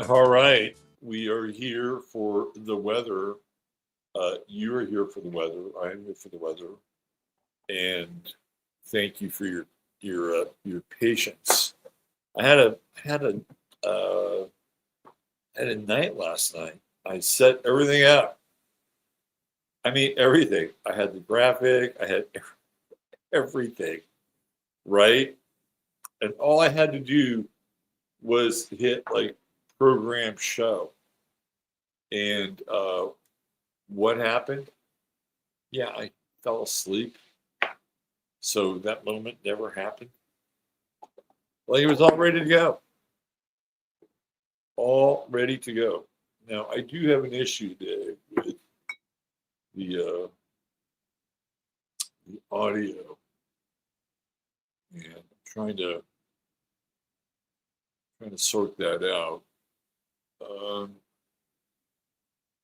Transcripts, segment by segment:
All right, we are here for the weather. You are here for the weather. I am here for the weather, and thank you for your patience. I uh, had a night last night. I set everything up. I mean everything. I had the graphic. I had everything right, and all I had to do was hit like program show. And what happened? Yeah, I fell asleep. So that moment never happened. Like it was all ready to go. All ready to go. Now I do have an issue today with the audio, and I'm trying to sort that out. Um,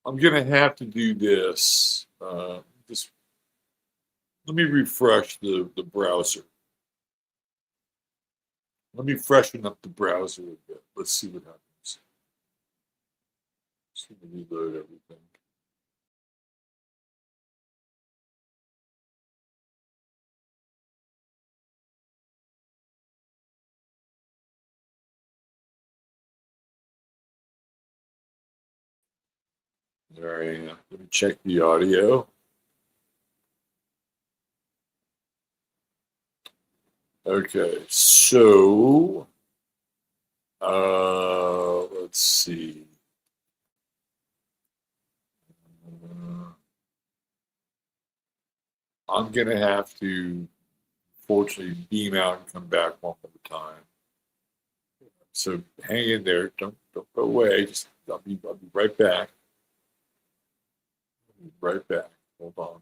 I'm gonna have to do this. Just let me refresh the browser. Let me freshen up the browser a bit. Let's see what happens. Just gonna reload everything. All right, let me check the audio. Okay, so let's see. I'm gonna have to fortunately beam out and come back one more time. So hang in there. Don't go away. Just I'll be right back. I'll be right back. Hold on.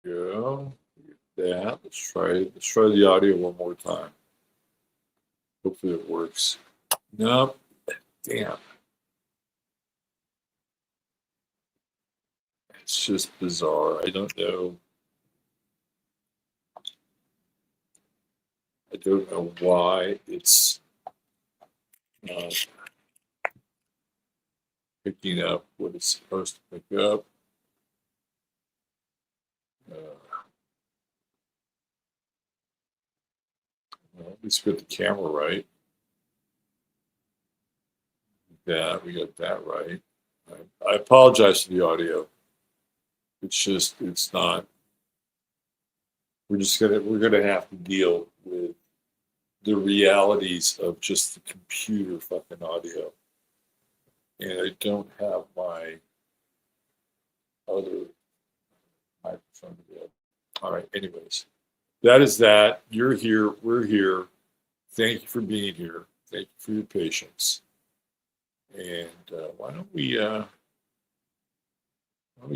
Go. That. Let's try it. Let's try the audio one more time. Hopefully it works. Nope. Damn. It's just bizarre. I don't know. I don't know why it's not picking up what it's supposed to pick up. Well, at least we got the camera right. Yeah, we got that right. I apologize for the audio. It's not. We're gonna have to deal with the realities of just the computer fucking audio. And I don't have my other microphone available. All right, anyways. That is that. You're here. We're here. Thank you for being here. Thank you for your patience. And why don't we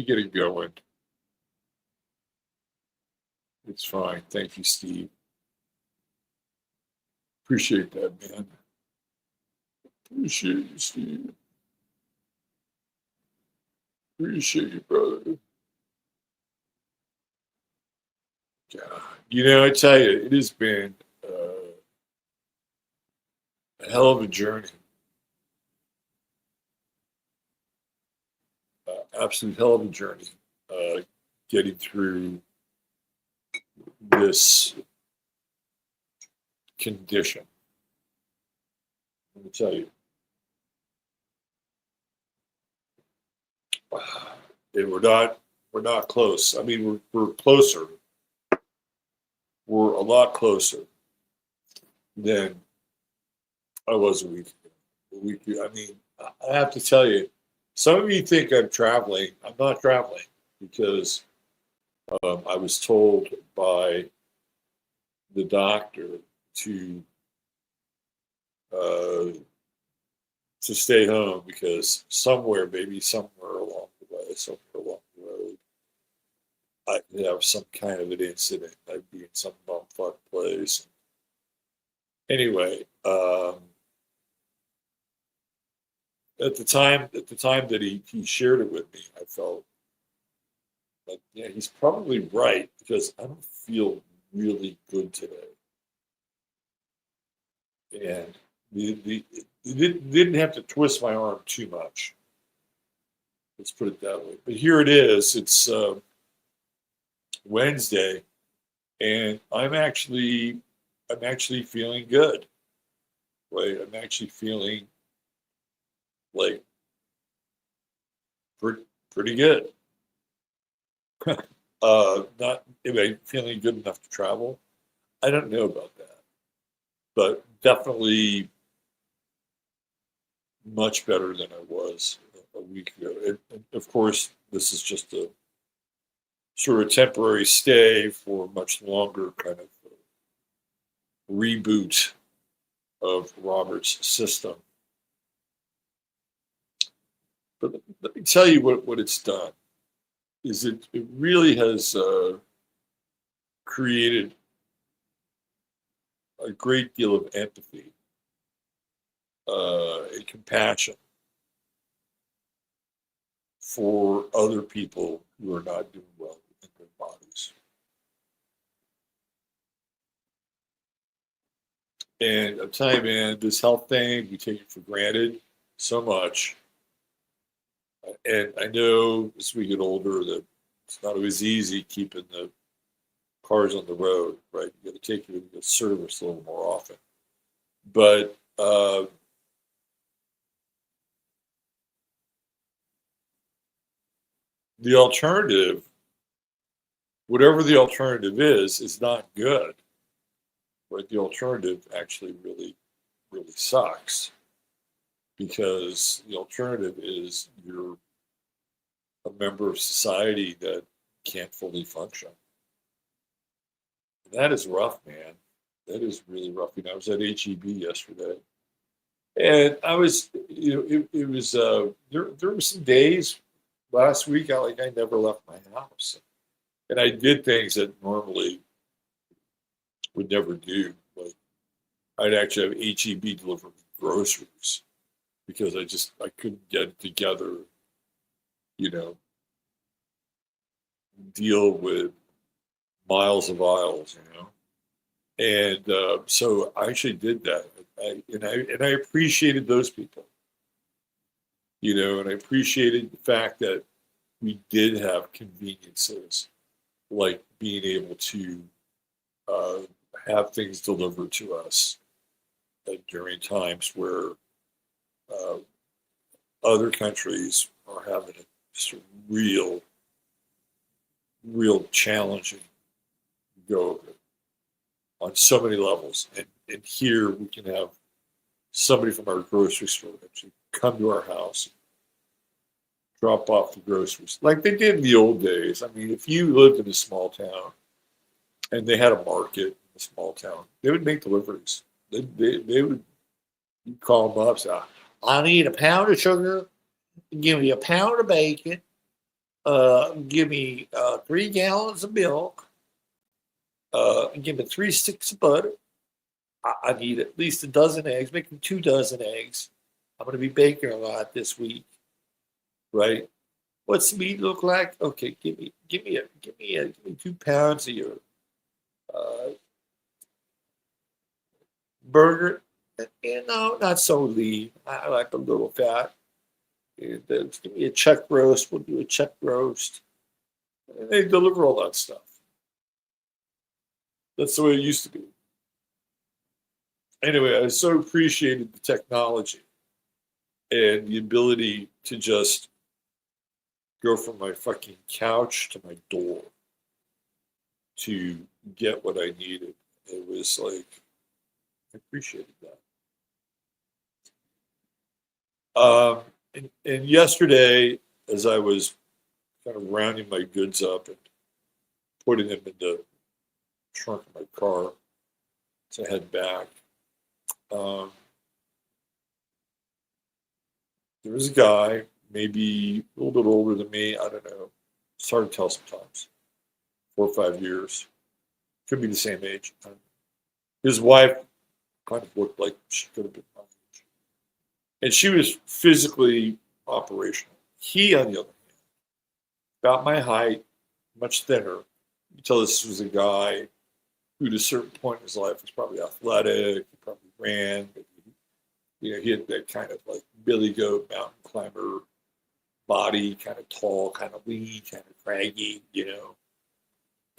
get it going? It's fine. Thank you, Steve. Appreciate that, man. Appreciate you, Steve. Appreciate you, brother. God. I tell you, it has been a hell of a journey. Absolute hell of a journey. Getting through this condition. Let me tell you. And we're not close. I mean, we're closer. We're a lot closer than I was a week ago. I mean, I have to tell you, some of you think I'm traveling. I'm not traveling. because I was told by the doctor to uh, to stay home because maybe somewhere along the way, somewhere along the road, I could have some kind of an incident. I'd be in some bumfuck place. Anyway, at the time that he shared it with me, I felt like, yeah, he's probably right because I don't feel really good today. And it didn't have to twist my arm too much. Let's put it that way. But here it is. It's Wednesday, and I'm actually feeling good. Right? I'm actually feeling like pretty good. Not am I feeling good enough to travel? I don't know about that, but definitely much better than I was a week ago. And of course, this is just a sort of temporary stay for a much longer kind of reboot of Robert's system. But let me tell you what it's done. Is it really has created a great deal of empathy and compassion for other people who are not doing well in their bodies. And I'm telling you, man, this health thing, we take it for granted so much. And I know as we get older that it's not always easy keeping the cars on the road, right? You got to take it to service a little more often. But the alternative, whatever the alternative is not good. Right? The alternative actually really sucks because the alternative is you're a member of society that can't fully function. And that is rough, man. That is really rough. You know, I was at HEB yesterday, and I was, it was there were some days last week I never left my house, and I did things that normally would never do. Like I'd actually have HEB deliver me groceries because I couldn't get it together, you know, deal with miles of aisles, you know. And so I actually did that, and I appreciated those people, you know, and I appreciated the fact that we did have conveniences like being able to uh, have things delivered to us during times where uh, other countries are having a just a real challenging go of it on so many levels. And here we can have somebody from our grocery store actually come to our house, drop off the groceries like they did in the old days. I mean, if you lived in a small town and they had a market in a small town, they would make deliveries. They would, you call them up, say, I need a pound of sugar, give me a pound of bacon, give me 3 gallons of milk, give me 3 sticks of butter. I need at least a dozen eggs, make me 2 dozen eggs. I'm going to be baking a lot this week, right? What's the meat look like? Okay, give me 2 pounds of your uh, burger. You know, not so lean. I like a little fat. And give me a chuck roast. We'll do a chuck roast. And they deliver all that stuff. That's the way it used to be. Anyway, I so appreciated the technology and the ability to just go from my fucking couch to my door to get what I needed. It was like, I appreciated that. And yesterday, as I was kind of rounding my goods up and putting them in the trunk of my car to head back. There was a guy, maybe a little bit older than me. I don't know. It's hard to tell sometimes. 4 or 5 years. Could be the same age. His wife kind of looked like she could have been my age. And she was physically operational. He, on the other hand, about my height, much thinner. You tell this was a guy who, at a certain point in his life, was probably athletic, he probably ran, but he had that kind of like Billy Goat mountain climber body, kind of tall, kind of lean, kind of craggy,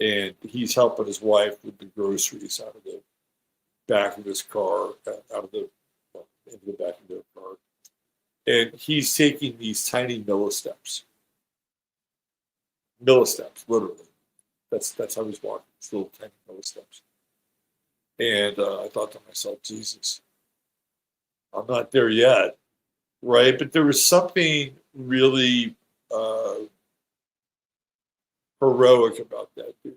And he's helping his wife with the groceries out of the back of his car, into the back of their car. And he's taking these tiny millisteps, literally. That's how he's walking, these little tiny millisteps. And I thought to myself, Jesus, I'm not there yet, right? But there was something really heroic about that dude.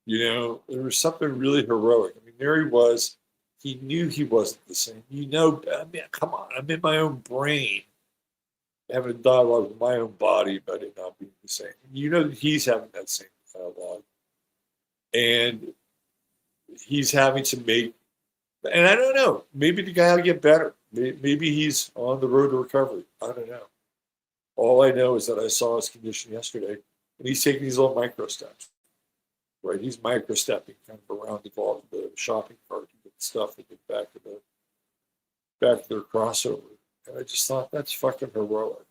There was something really heroic. I mean, there he was. He knew he wasn't the same. I mean, come on. I'm in my own brain, having a dialogue with my own body about it not being the same. That he's having that same dialogue. And he's having to make, and I don't know, maybe the guy will get better. Maybe he's on the road to recovery. I don't know. All I know is that I saw his condition yesterday, and he's taking these little micro steps. Right, he's micro-stepping kind of around the shopping cart to get stuff to get back to their crossover. And I just thought, that's fucking heroic.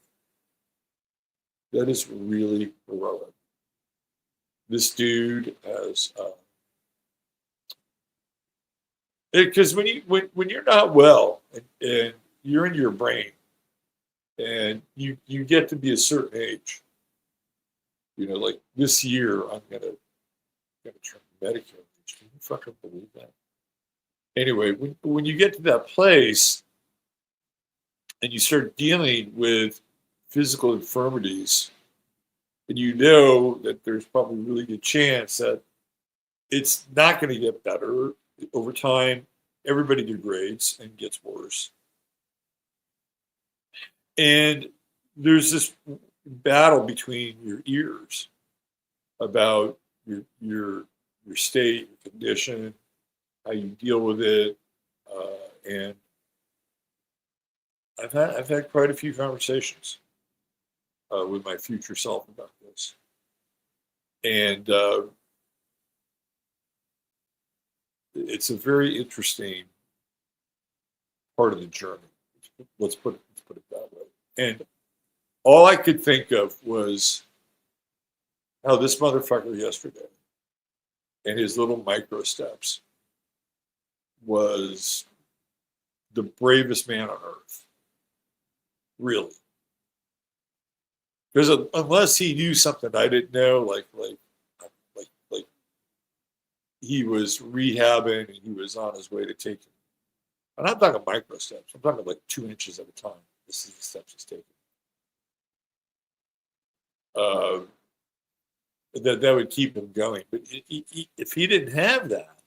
That is really heroic. This dude has, because when you're not well and you're in your brain and you get to be a certain age, like this year I'm gonna turn Medicare. Can you fucking believe that? Anyway, when you get to that place and you start dealing with physical infirmities, and you know that there's probably a really good chance that it's not going to get better over time. Everybody degrades and gets worse. And there's this battle between your ears about your state, your condition, how you deal with it, and I've had quite a few conversations with my future self about this, and it's a very interesting part of the journey. Let's put it that way. And all I could think of was how this motherfucker yesterday and his little micro steps was the bravest man on earth. Really. Because unless he knew something I didn't know, like he was rehabbing and he was on his way to taking, and I'm talking micro steps. I'm talking like 2 inches at a time. This is the steps he's taking. That would keep him going. But if he didn't have that,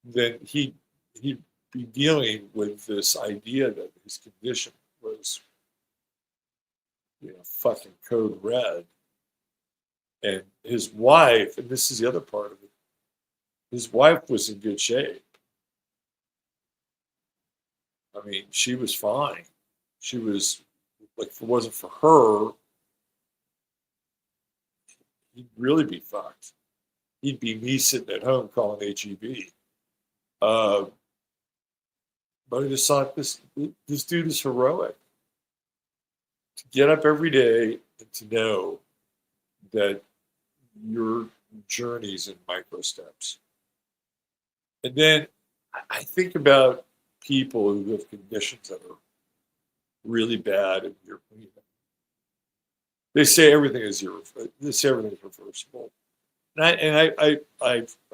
then he'd be dealing with this idea that his condition was, fucking code red. And his wife, and this is the other part of it, his wife was in good shape. I mean, she was fine. She was, like, if it wasn't for her, he'd really be fucked. He'd be me sitting at home calling HEB. But I just thought this dude is heroic. To get up every day and to know that your journey's in micro steps. And then I think about people who have conditions that are really bad, and they say everything is reversible. And I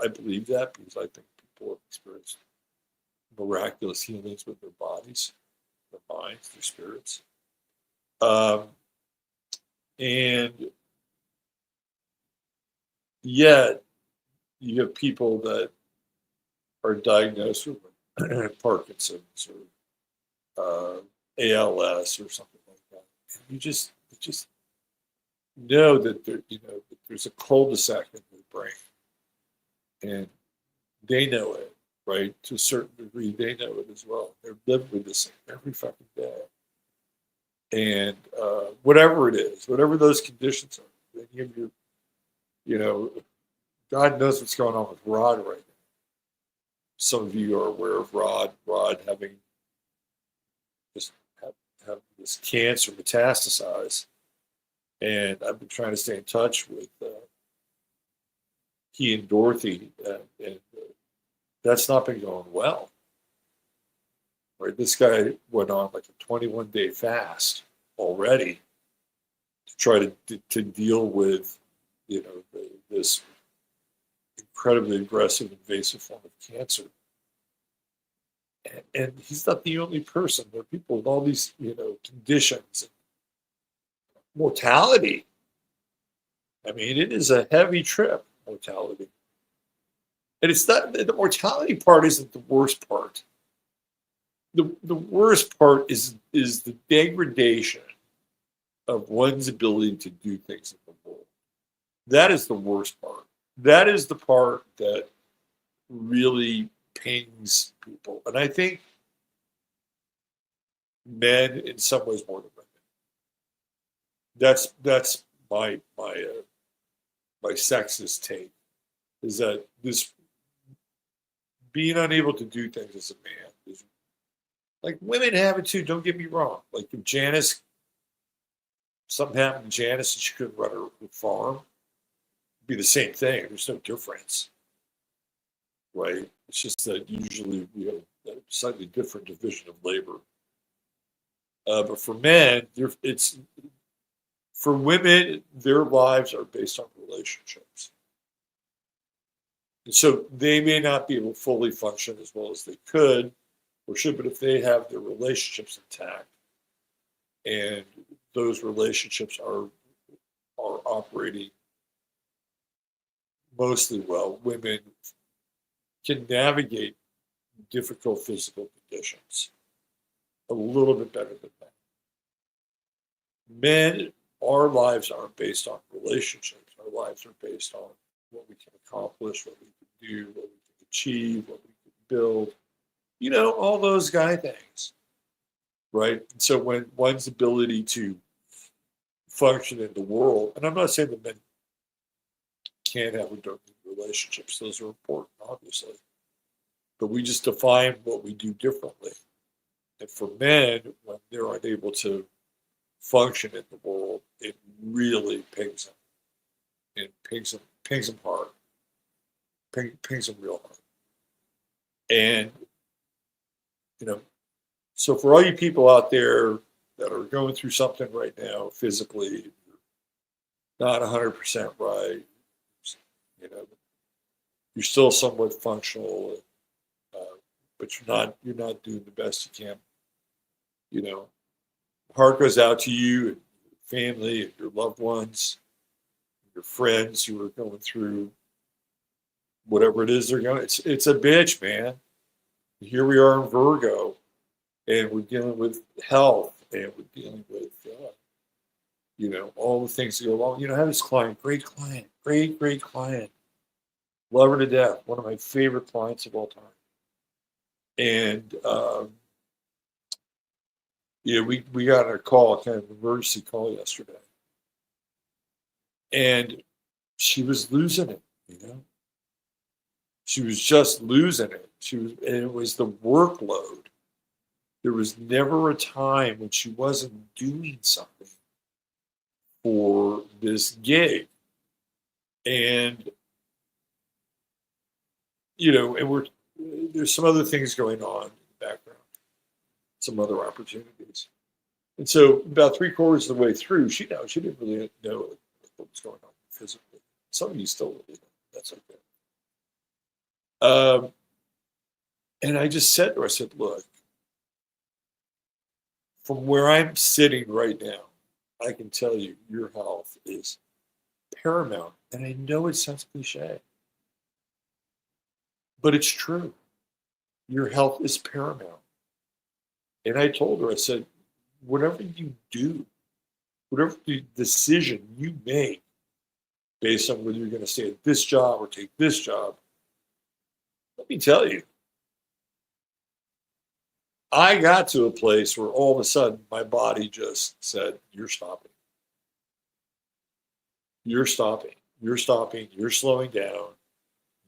believe that, because I think people have experienced miraculous healings with their bodies, their minds, their spirits. And yet you have people that are diagnosed with Parkinson's or ALS or something like that. And you just know that that there's a cul-de-sac in their brain, and they know it, right? To a certain degree, they know it as well. They're living with this every fucking day, and whatever it is, whatever those conditions are, then you know, God knows what's going on with Rod right now. Some of you are aware of Rod having just have this cancer metastasize, and I've been trying to stay in touch with he and Dorothy, and that's not been going well. Right, this guy went on like a 21-day fast already to try to deal with this incredibly aggressive, invasive form of cancer. And he's not the only person. There are people with all these, conditions. Mortality. I mean, it is a heavy trip, mortality. And it's not, the mortality part isn't the worst part. The worst part is the degradation of one's ability to do things in the world. That is the worst part. That is the part that really pings people. And I think men in some ways more than women. That's my sexist take, is that this being unable to do things as a man is like, women have it too, don't get me wrong. Like if something happened to Janice and she couldn't run her farm, it'd be the same thing. There's no difference. Right? It's just that usually we have a slightly different division of labor. But for men, for women, their lives are based on relationships. And so they may not be able to fully function as well as they could or should, but if they have their relationships intact and those relationships are operating mostly well, women can navigate difficult physical conditions a little bit better than men. Men, our lives aren't based on relationships. Our lives are based on what we can accomplish, what we can do, what we can achieve, what we can build, all those guy things, right? And so when one's ability to function in the world, and I'm not saying that men can't have relationships, those are important, obviously, but we just define what we do differently. And for men, when they're unable to function in the world, it really pings them. It pings them hard. Pings them real hard. And, so for all you people out there that are going through something right now, physically, not 100% right, you're still somewhat functional, but you're not doing the best you can. Heart goes out to you and your family and your loved ones, your friends who are going through whatever it is they're going. It's a bitch, man. Here we are in Virgo, and we're dealing with health, and we're dealing with all the things that go along. I have this great client, love her to death, one of my favorite clients of all time, and we got a call, kind of emergency call yesterday, and she was losing it. She was just losing it. And it was the workload. There was never a time when she wasn't doing something for this gig. And, and there's some other things going on in the background, some other opportunities. And so about 3/4 of the way through, she didn't really know what was going on physically. Some of you still really know. That's okay. And I just said to her, I said, look, from where I'm sitting right now, I can tell you your health is paramount. And I know it sounds cliche, but it's true. Your health is paramount. And I told her, I said, whatever you do, whatever the decision you make based on whether you're going to stay at this job or take this job, let me tell you, I got to a place where all of a sudden my body just said, you're stopping. You're stopping. You're stopping. You're slowing down.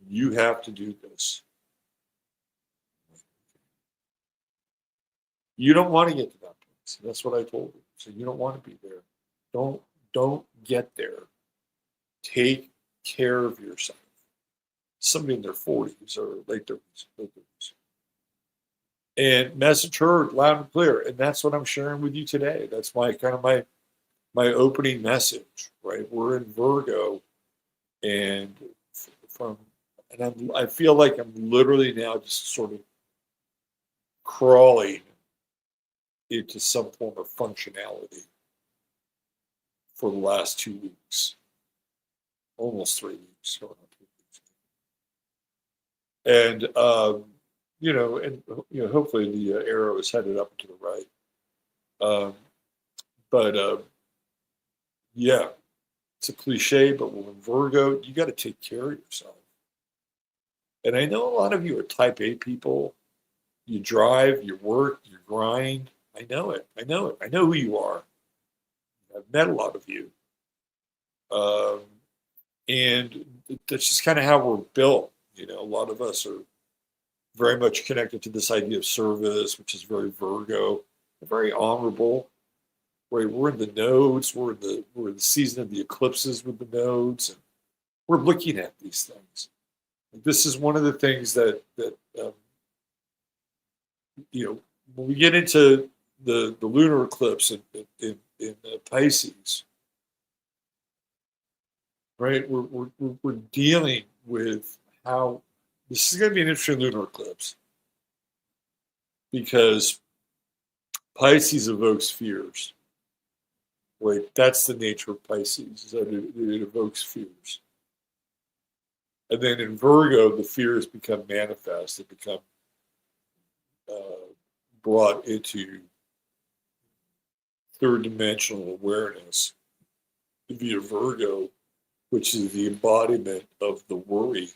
You have to do this. You don't want to get to that place. That's what I told her. So you don't want to be there. Don't get there. Take care of yourself. Somebody in their 40s or late 30s. And message heard loud and clear. And that's what I'm sharing with you today. That's my my opening message, right? We're in Virgo, and I feel like I'm literally now just sort of crawling into some form of functionality for the last 2 weeks, almost 3 weeks, going on 2 weeks. And hopefully the arrow is headed up to the right. But yeah, it's a cliche, but we're in Virgo. You got to take care of yourself. And I know a lot of you are type A people. You drive, you work, you grind. I know it. I know who you are. I've met a lot of you. And that's just kind of how we're built. A lot of us are very much connected to this idea of service, which is very Virgo, very honorable. Right, we're in the nodes. We're in the season of the eclipses with the nodes, and we're looking at these things. This is one of the things that when we get into the lunar eclipse in Pisces, right? We're dealing with how this is going to be an interesting lunar eclipse because Pisces evokes fears. Right, that's the nature of Pisces, is that it evokes fears. And then in Virgo, the fears become manifest. They become brought into third dimensional awareness via Virgo, which is the embodiment of the worry.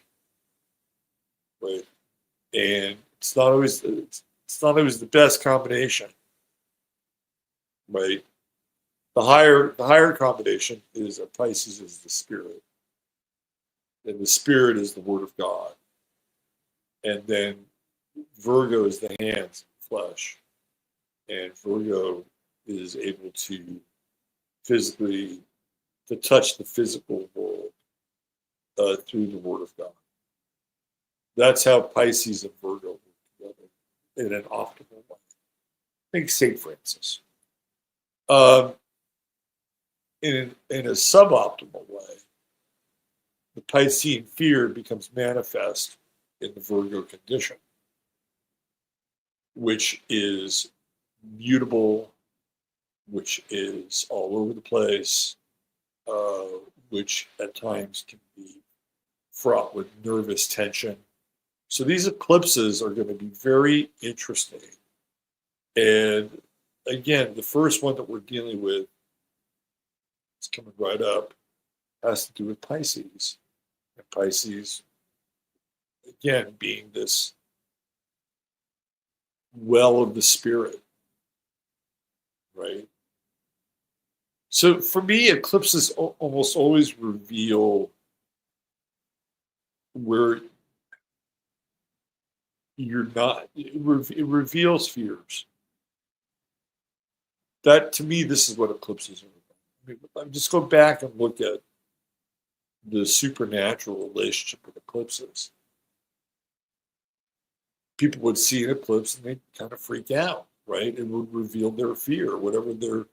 Right, and it's not always the best combination. Right. The higher combination is Pisces is the spirit, and the spirit is the word of God, and then Virgo is the hands, flesh, and Virgo is able to touch the physical world through the word of God. That's how Pisces and Virgo work together in an optimal way. Think St. Francis. In a suboptimal way, the Piscean fear becomes manifest in the Virgo condition, which is mutable, which is all over the place, which at times can be fraught with nervous tension. So these eclipses are going to be very interesting. And again, the first one that we're dealing with, it's coming right up, has to do with Pisces. And Pisces, again, being this well of the spirit, right? So for me, eclipses almost always reveal where you're not. It reveals fears. That, to me, this is what eclipses are about. Just go back and look at the supernatural relationship with eclipses. People would see an eclipse and they'd kind of freak out, right? It would reveal their fear, whatever their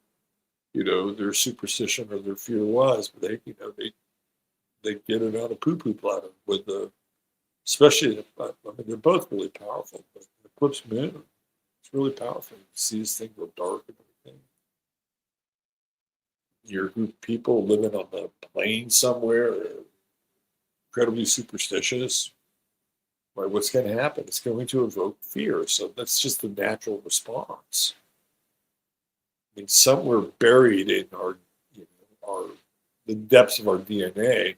superstition or their fear was. But they get it on a poo-poo platter with especially, they're both really powerful, but the eclipse moon, it's really powerful. You see this thing go dark and everything. you're a group of people living on the plains somewhere, incredibly superstitious, right? What's going to happen? It's going to evoke fear. So that's just the natural response. I mean, somewhere buried in our, the depths of our DNA,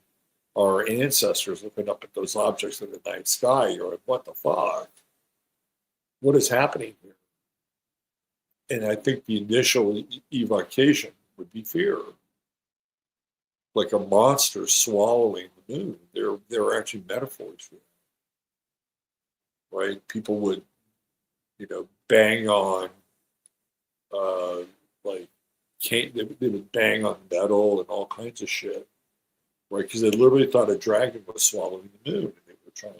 our ancestors looking up at those objects in the night sky, you're like, what the fuck? What is happening here? And I think the initial evocation would be fear, like a monster swallowing the moon. There are actually metaphors for that, right? People would, bang on, like, they would bang on metal and all kinds of shit, right? Because they literally thought a dragon was swallowing the moon, and they were trying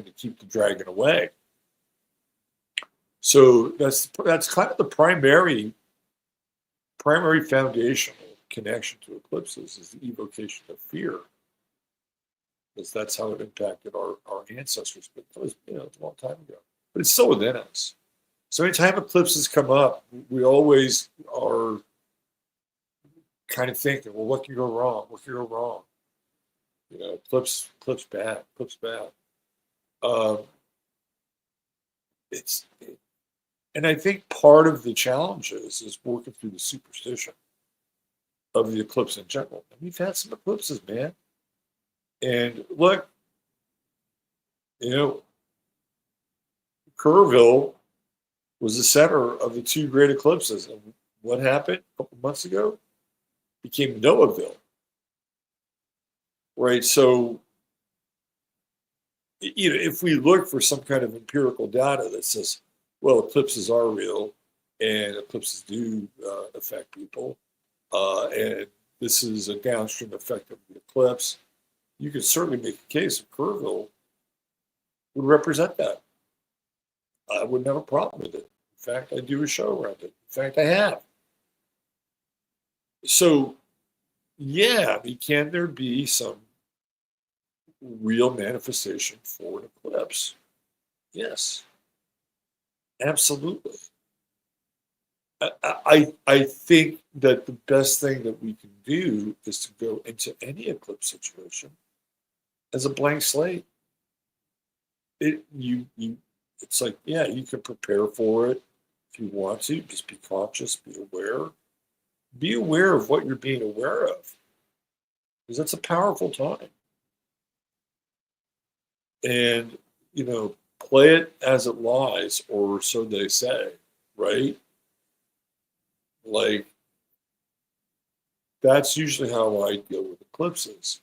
to keep the dragon away. So that's kind of the primary foundational connection to eclipses is the evocation of fear, because that's how it impacted our ancestors. But that was it's a long time ago, but it's still within us. So anytime eclipses come up, we always are kind of thinking, well, what can go wrong? What can go wrong? Eclipse bad, eclipse bad. And I think part of the challenge is working through the superstition of the eclipse in general. And we've had some eclipses, man. And look, Kerrville was the center of the two great eclipses. And what happened a couple months ago? Became Noahville. Right? So, if we look for some kind of empirical data that says, well, eclipses are real and eclipses do affect people, and this is a downstream effect of the eclipse, you could certainly make a case that Kerrville would represent that. I wouldn't have a problem with it. In fact, I do a show around it. In fact, I have. So, yeah, can there be some real manifestation for an eclipse? Yes, absolutely. I think that the best thing that we can do is to go into any eclipse situation as a blank slate. It's like, yeah, you can prepare for it if you want to. Just be conscious, be aware. Be aware of what you're being aware of, because that's a powerful time. And, play it as it lies, or so they say, right? Like, that's usually how I deal with eclipses.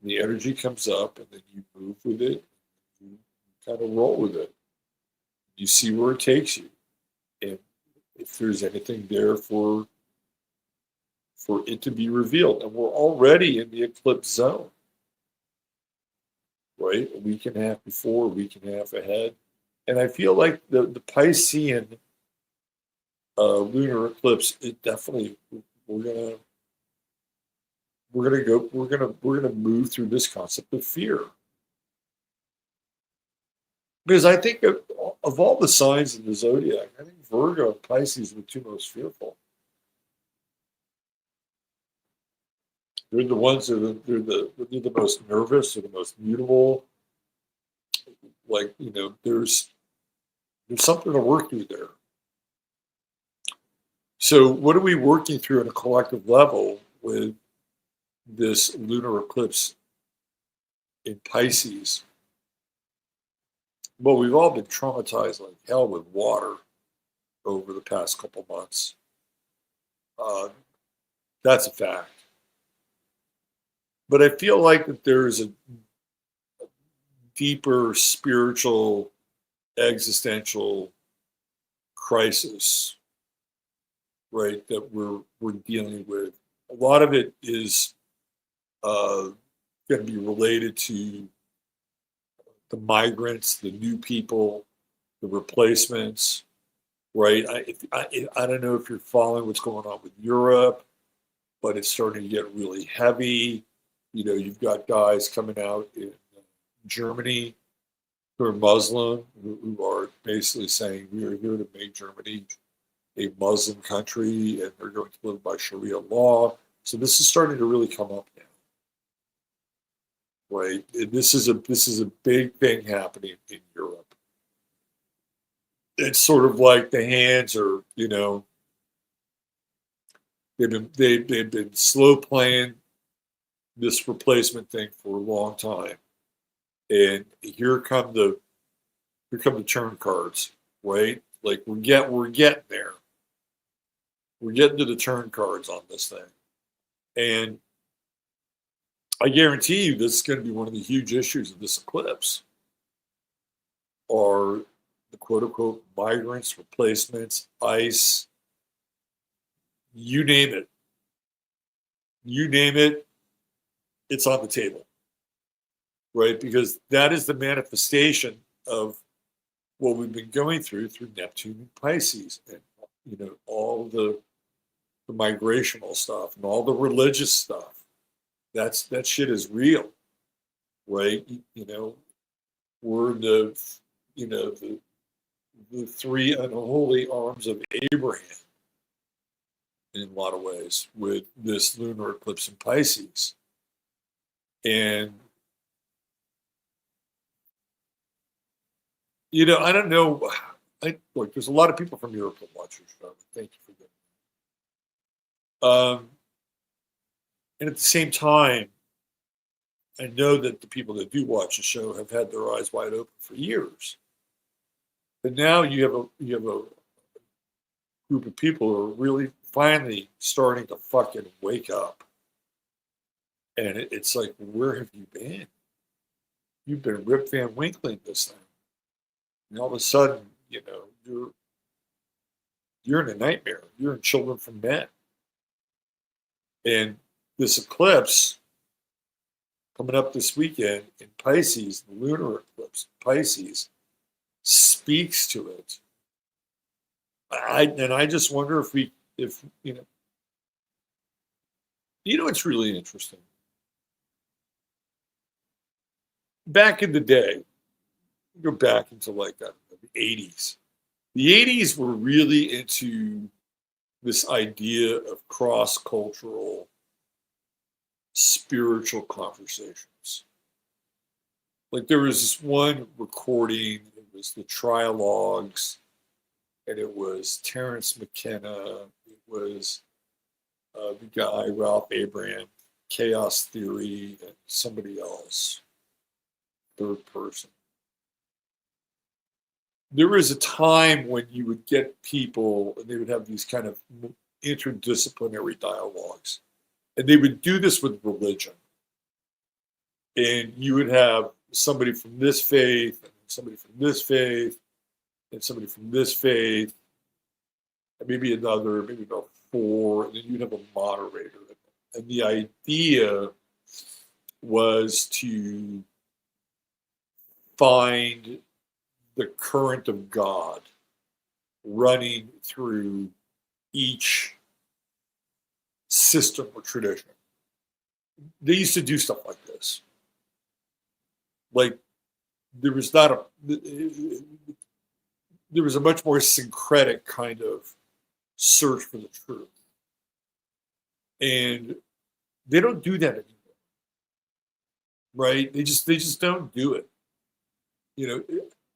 The energy comes up, and then you move with it. You kind of roll with it. You see where it takes you. And if there's anything there for it to be revealed. And we're already in the eclipse zone, right? A week and a half before, a week and a half ahead. And I feel like the Piscean lunar eclipse, it definitely, we're gonna move through this concept of fear. Because I think of all the signs in the zodiac, I think Virgo and Pisces are the two most fearful. They're the ones that they're the most nervous, they're the most mutable. Like, there's something to work through there. So what are we working through on a collective level with this lunar eclipse in Pisces? Well, we've all been traumatized like hell with water over the past couple months. That's a fact. But I feel like that there's a deeper spiritual, existential crisis, right, that we're dealing with. A lot of it is going to be related to the migrants, the new people, the replacements, right? I don't know if you're following what's going on with Europe, but it's starting to get really heavy. You've got guys coming out in Germany who are Muslim, who are basically saying, we are here to make Germany a Muslim country, and they're going to live by Sharia law. So this is starting to really come up now, right? And this is a big thing happening in Europe. It's sort of like the hands are, they've been slow playing this replacement thing for a long time, and here come the turn cards, right? Like we're getting there. We're getting to the turn cards on this thing, and I guarantee you, this is going to be one of the huge issues of this eclipse. Are the quote unquote migrants, replacements, ICE, you name it. You name it, it's on the table, right? Because that is the manifestation of what we've been going through Neptune and Pisces, and all the migrational stuff and all the religious stuff. That shit is real, right? We're in the three unholy arms of Abraham in a lot of ways with this lunar eclipse in Pisces. And I don't know. Look, there's a lot of people from Europe that watch your show. Thank you for that. And at the same time, I know that the people that do watch the show have had their eyes wide open for years. But now you have a group of people who are really finally starting to fucking wake up. And it's like, where have you been? You've been Rip Van Winkling this thing. And all of a sudden, you're in a nightmare. You're in Children from Men. And this eclipse coming up this weekend in Pisces, the lunar eclipse, Pisces, speaks to it. I just wonder if it's really interesting. Back in the day, go back into like the 80s. The 80s were really into this idea of cross-cultural spiritual conversations. Like there was this one recording, it was the Trialogues, and it was Terence McKenna, it was the guy, Ralph Abraham, Chaos Theory, and somebody else, third person. There was a time when you would get people and they would have these kind of interdisciplinary dialogues. And they would do this with religion. And you would have somebody from this faith, and somebody from this faith, and somebody from this faith, and maybe another, maybe about four, and then you'd have a moderator. And the idea was to find the current of God running through each system or tradition. They used to do stuff like this. Like there was a much more syncretic kind of search for the truth. And they don't do that anymore. Right? They just don't do it.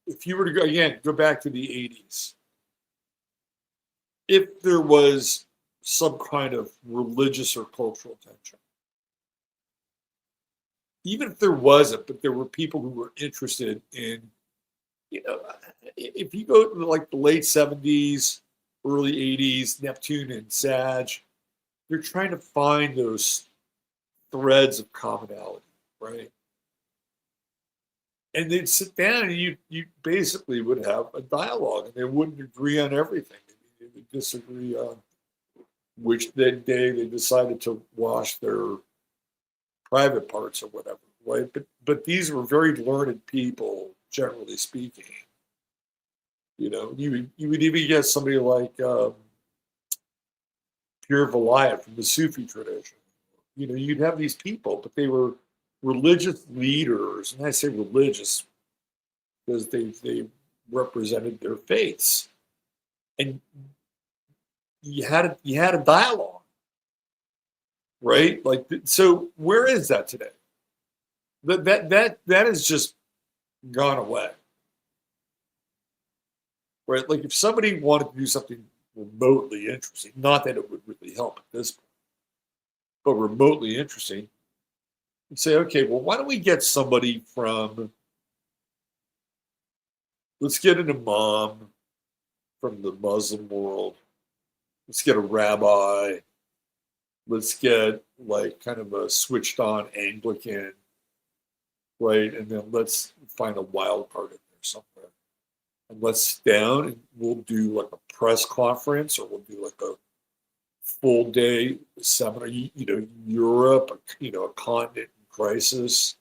If you were to go back to the 80s, if there was some kind of religious or cultural tension, even if there wasn't, but there were people who were interested in, if you go to like the late 70s, early 80s, Neptune and Sag, you're trying to find those threads of commonality, right? And they'd sit down and you basically would have a dialogue, and they wouldn't agree on everything. They would disagree on which day they decided to wash their private parts or whatever, right? But these were very learned people, generally speaking. You would even get somebody like Pir Vilayat from the Sufi tradition. You'd have these people, but they were religious leaders, and I say religious because they represented their faiths, and you had a dialogue, right? Like, so where is that today? That has just gone away, right? Like, if somebody wanted to do something remotely interesting, not that it would really help at this point, but remotely interesting, you'd say, okay, well, why don't we get somebody from, let's get an imam from the Muslim world, let's get a rabbi, let's get like kind of a switched on Anglican, right? And then let's find a wild card in there somewhere. And let's sit down and we'll do like a press conference, or we'll do like a full day seminar, Europe, a continent in crisis,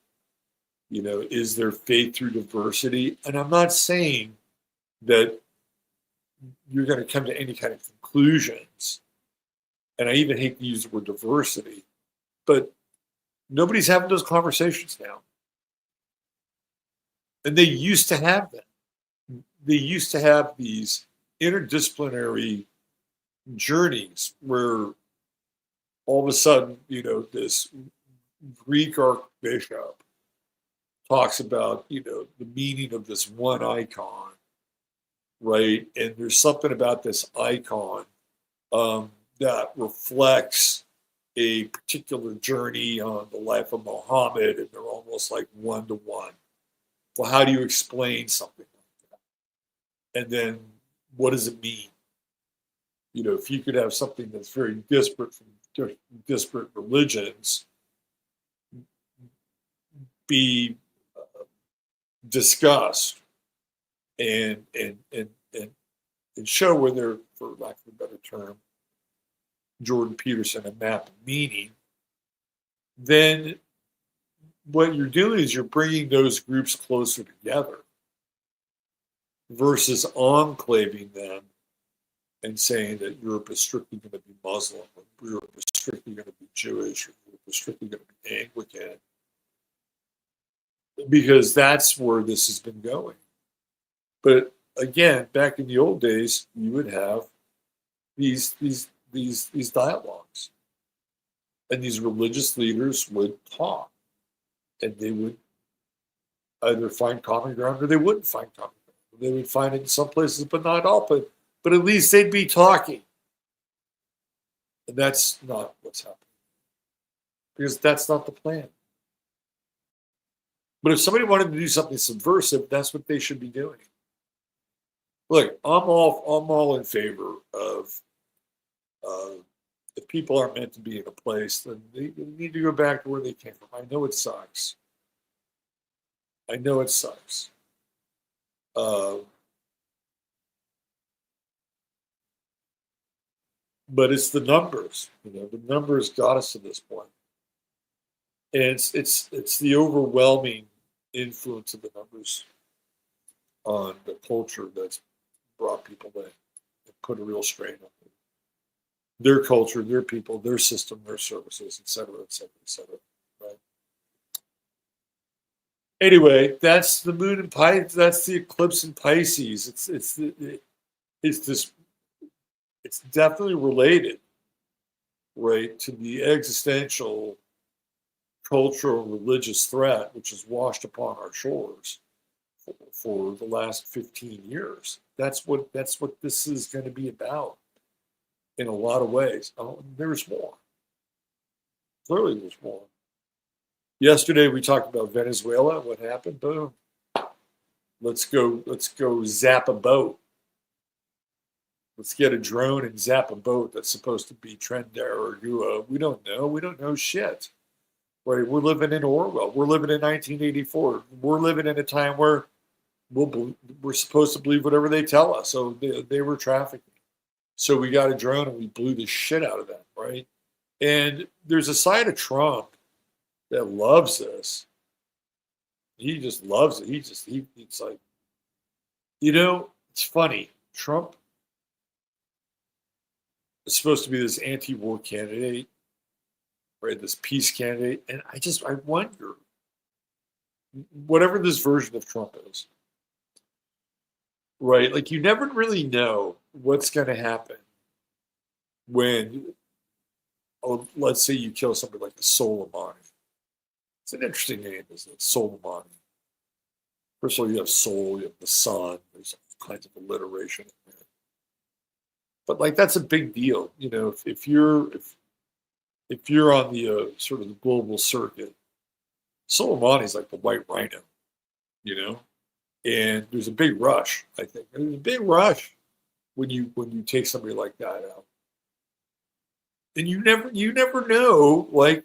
is there faith through diversity? And I'm not saying that you're going to come to any kind of conclusions. And I even hate to use the word diversity, but nobody's having those conversations now. And they used to have them. They used to have these interdisciplinary journeys where all of a sudden, this Greek archbishop talks about, the meaning of this one icon, right? And there's something about this icon that reflects a particular journey on the life of Muhammad, and they're almost like one-to-one. Well, how do you explain something like that? And then what does it mean? If you could have something that's very disparate from disparate religions be discussed and show where they're, for lack of a better term, Jordan Peterson, a map of meaning, then what you're doing is you're bringing those groups closer together versus enclaving them and saying that Europe is strictly going to be Muslim, or Europe is strictly going to be Jewish, or Europe is strictly going to be Anglican, because that's where this has been going. But again, back in the old days, you would have these dialogues, and these religious leaders would talk, and they would either find common ground or they wouldn't find common ground. They would find it in some places, but not all. But at least they'd be talking, and that's not what's happening, because that's not the plan. But if somebody wanted to do something subversive, that's what they should be doing. Look, I'm all in favor of if people aren't meant to be in a place, then they need to go back to where they came from. I know it sucks. But it's the numbers. The numbers got us to this point. And it's the overwhelming influence of the numbers on the culture that's brought people in and put a real strain on them. Their culture, their people, their system, their services, et cetera, et cetera, et cetera. Right? Anyway, that's the moon in Pisces. That's the eclipse in Pisces. It's definitely related, right, to the existential cultural religious threat which has washed upon our shores for the last 15 years. That's what this is going to be about in a lot of ways. There's more. Clearly there's more. Yesterday we talked about Venezuela. What happened? Boom. Let's go zap a boat. Let's get a drone and zap a boat that's supposed to be Trendar or Gua. We don't know. We don't know shit. Right? We're living in Orwell. We're living in 1984. We're living in a time where we're supposed to believe whatever they tell us. So they were trafficking. So we got a drone and we blew the shit out of them, right? And there's a side of Trump that loves this. He just loves it. It's like, it's funny. Trump is supposed to be this anti-war candidate, right? This peace candidate. And I wonder, whatever this version of Trump is, right? Like, you never really know what's going to happen when, oh, let's say you kill somebody like the Soleimani. It's an interesting name, isn't it? Soleimani. First of all, you have soul, you have the sun. There's all kinds of alliteration in there. But like that's a big deal, you know. If you're on the sort of the global circuit, Soleimani is like the white rhino, you know. And there's a big rush, I think. There's a big rush when you take somebody like that out, and you never know, like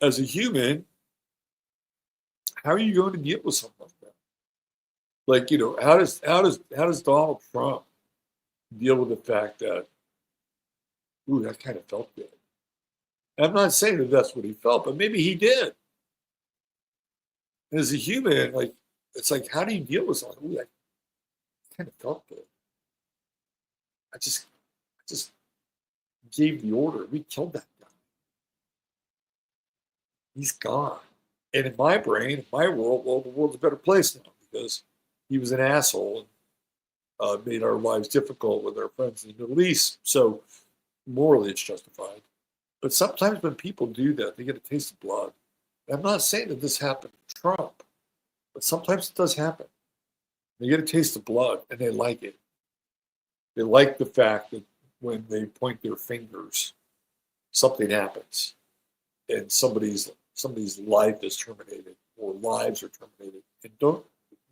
as a human, how are you going to deal with something like that? Like, you know, how does Donald Trump deal with the fact that, ooh, that kind of felt good. I'm not saying that that's what he felt, but maybe he did. And as a human, like, it's like, how do you deal with something? Ooh, that kind of felt good. I just gave the order. We killed that guy. He's gone. And in my brain, in my world, well, the world's a better place now because he was an asshole and made our lives difficult with our friends in the Middle East. So morally, it's justified. But sometimes when people do that, they get a taste of blood. And I'm not saying that this happened to Trump, but sometimes it does happen. They get a taste of blood and they like it. They like the fact that when they point their fingers, something happens and somebody's life is terminated or lives are terminated. And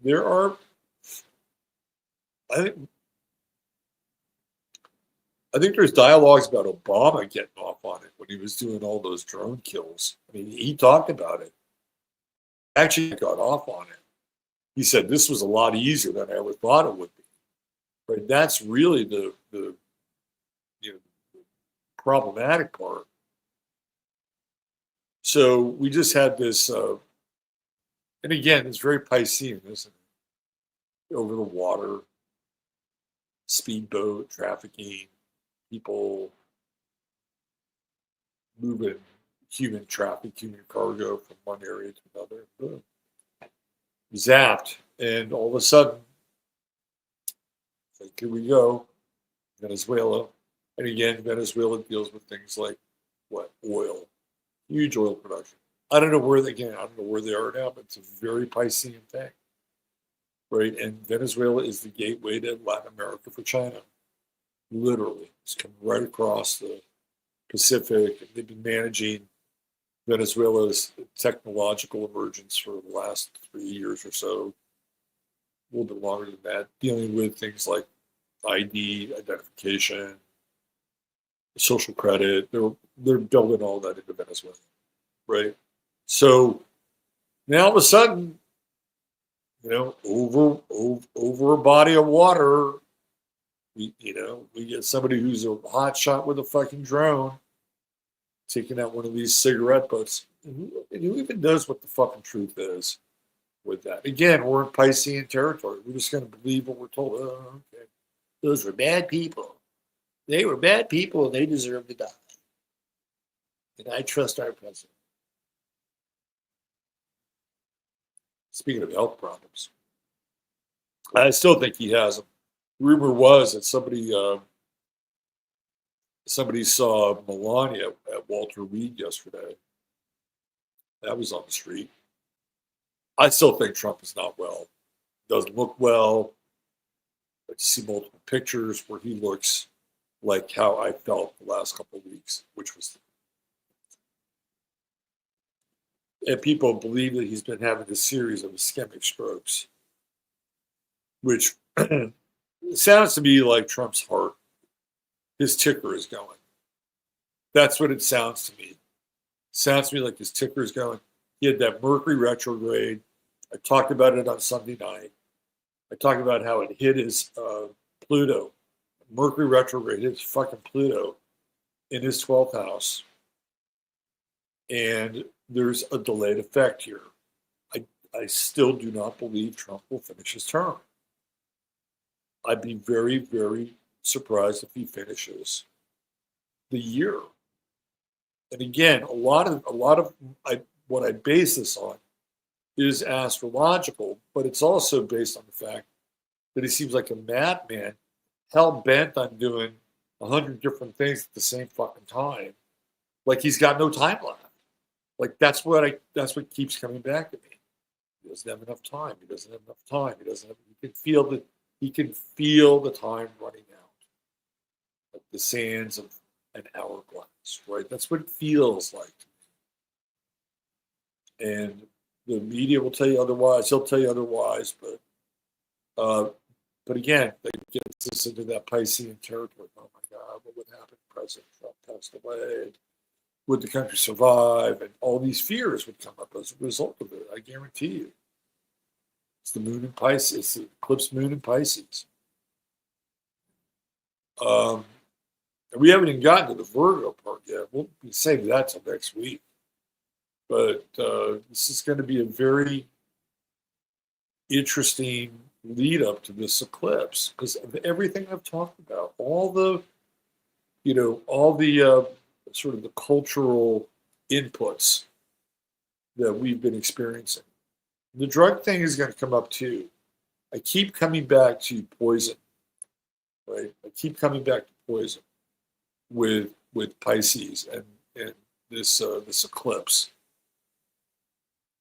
there are, I think there's dialogues about Obama getting off on it when he was doing all those drone kills. I mean, he talked about it. Actually got off on it. He said this was a lot easier than I ever thought it would be. Right? That's really the you know, problematic part. So we just had this, and again, it's very Piscean, isn't it? Over the water, speedboat, trafficking, people moving human traffic, human cargo from one area to another. Boom. Zapped. And all of a sudden, like, here we go, Venezuela. And again, Venezuela deals with things like what? Oil, huge oil production. I don't know where they are now, but it's a very Piscean thing. Right? And Venezuela is the gateway to Latin America for China. Literally. It's come right across the Pacific. They've been managing Venezuela's technological emergence for the last 3 years or so, a little bit longer than that, dealing with things like ID, identification, social credit. They're building all that into Venezuela, right? So now all of a sudden, you know, over a body of water, we get somebody who's a hot shot with a fucking drone taking out one of these cigarette butts. And who even knows what the fucking truth is with that? Again, we're in Piscean territory. We're just going to believe what we're told. Oh, okay. Those were bad people. They were bad people and they deserve to die. And I trust our president. Speaking of health problems, I still think he has them. Rumor was that somebody saw Melania at Walter Reed yesterday. That was on the street. I still think Trump is not well. Doesn't look well. I see multiple pictures where he looks like how I felt the last couple of weeks, which was. And people believe that he's been having a series of ischemic strokes, which sounds to me like Trump's heart. His ticker is going. That's what it sounds to me. Sounds to me like his ticker is going. He had that Mercury retrograde. I talked about it on Sunday night. I talked about how it hit his Pluto. Mercury retrograde hit his fucking Pluto in his 12th house. And there's a delayed effect here. I still do not believe Trump will finish his term. I'd be very, very surprised if he finishes the year. And again, a lot of what I base this on is astrological, but it's also based on the fact that he seems like a madman, hell bent on doing 100 different things at the same fucking time. Like he's got no time left. Like that's what keeps coming back to me. He doesn't have enough time. He doesn't have enough time. He can feel the time running out. Like the sands of an hourglass, right? That's what it feels like to me. And the media will tell you otherwise. He'll tell you otherwise, but again, they get us into that Piscean territory. Oh my God, what would happen if President Trump passed away? Would the country survive? And all these fears would come up as a result of it. I guarantee you. It's the moon in Pisces. It's the eclipse moon in Pisces. We haven't even gotten to the Virgo part yet. We'll save that till next week. But this is going to be a very interesting lead up to this eclipse because of everything I've talked about, all the sort of the cultural inputs that we've been experiencing. The drug thing is going to come up too. I keep coming back to poison, right? I keep coming back to poison with Pisces and this eclipse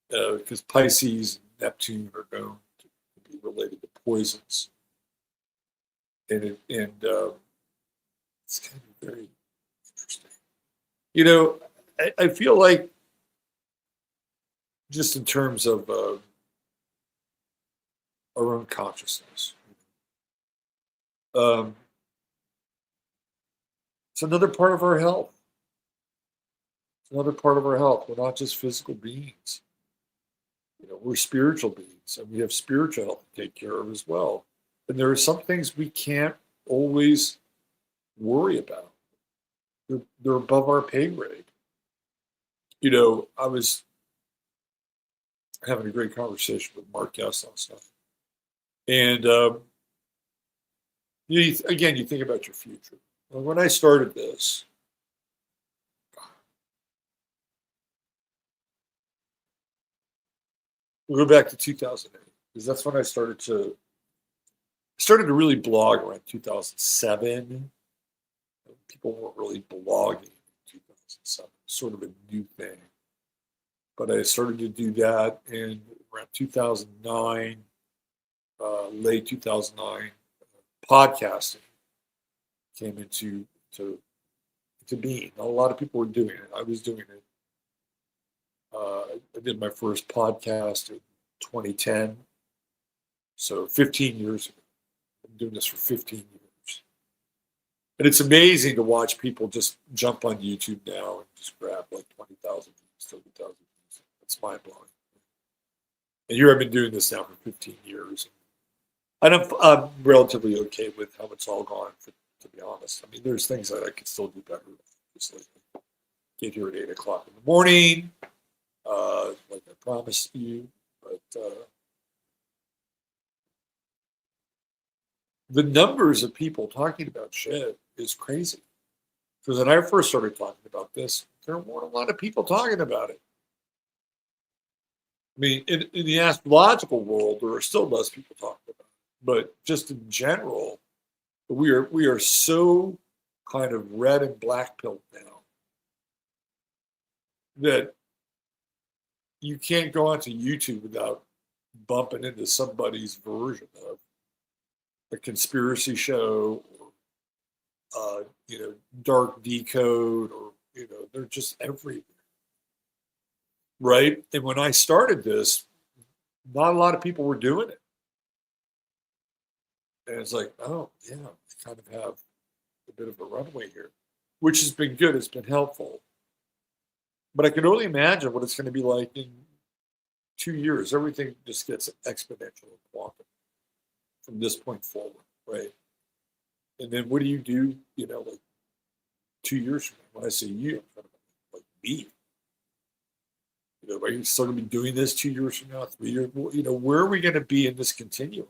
because Pisces and Neptune are known to be related to poisons, and it's kind of very interesting. I feel like just in terms of our own consciousness. It's another part of our health. It's another part of our health. We're not just physical beings. We're spiritual beings, and we have spiritual health to take care of as well. And there are some things we can't always worry about. They're above our pay grade. I was having a great conversation with Mark Guest last night. And you think about your future. When I started this, we'll go back to 2008 because that's when I started to really blog around 2007. People weren't really blogging in 2007. Sort of a new thing. But I started to do that in around 2009, late 2009. Podcasting came into being. A lot of people were doing it. I was doing it. I did my first podcast in 2010. So 15 years ago. I've been doing this for 15 years. And it's amazing to watch people just jump on YouTube now and just grab like 20,000 views, 30,000 views. It's mind-blowing. And here I've been doing this now for 15 years. And I'm relatively okay with how it's all gone, to be honest. I mean, there's things that I could still do better. Obviously. Get here at 8 o'clock in the morning, like I promised you. But the numbers of people talking about shit is crazy. Because when I first started talking about this, there weren't a lot of people talking about it. I mean, in the astrological world, there are still less people talking about it. But just in general, we are so kind of red and black pilled now that you can't go onto YouTube without bumping into somebody's version of a conspiracy show or dark decode, or they're just everywhere, right? And when I started this, not a lot of people were doing it. And it's like, oh, yeah, we kind of have a bit of a runway here, which has been good. It's been helpful. But I can only imagine what it's going to be like in 2 years. Everything just gets exponential and quantum from this point forward, right? And then what do you do, like 2 years from now? When I say you, I'm talking about like me. Are you still going to be doing this 2 years from now, 3 years? Where are we going to be in this continuum?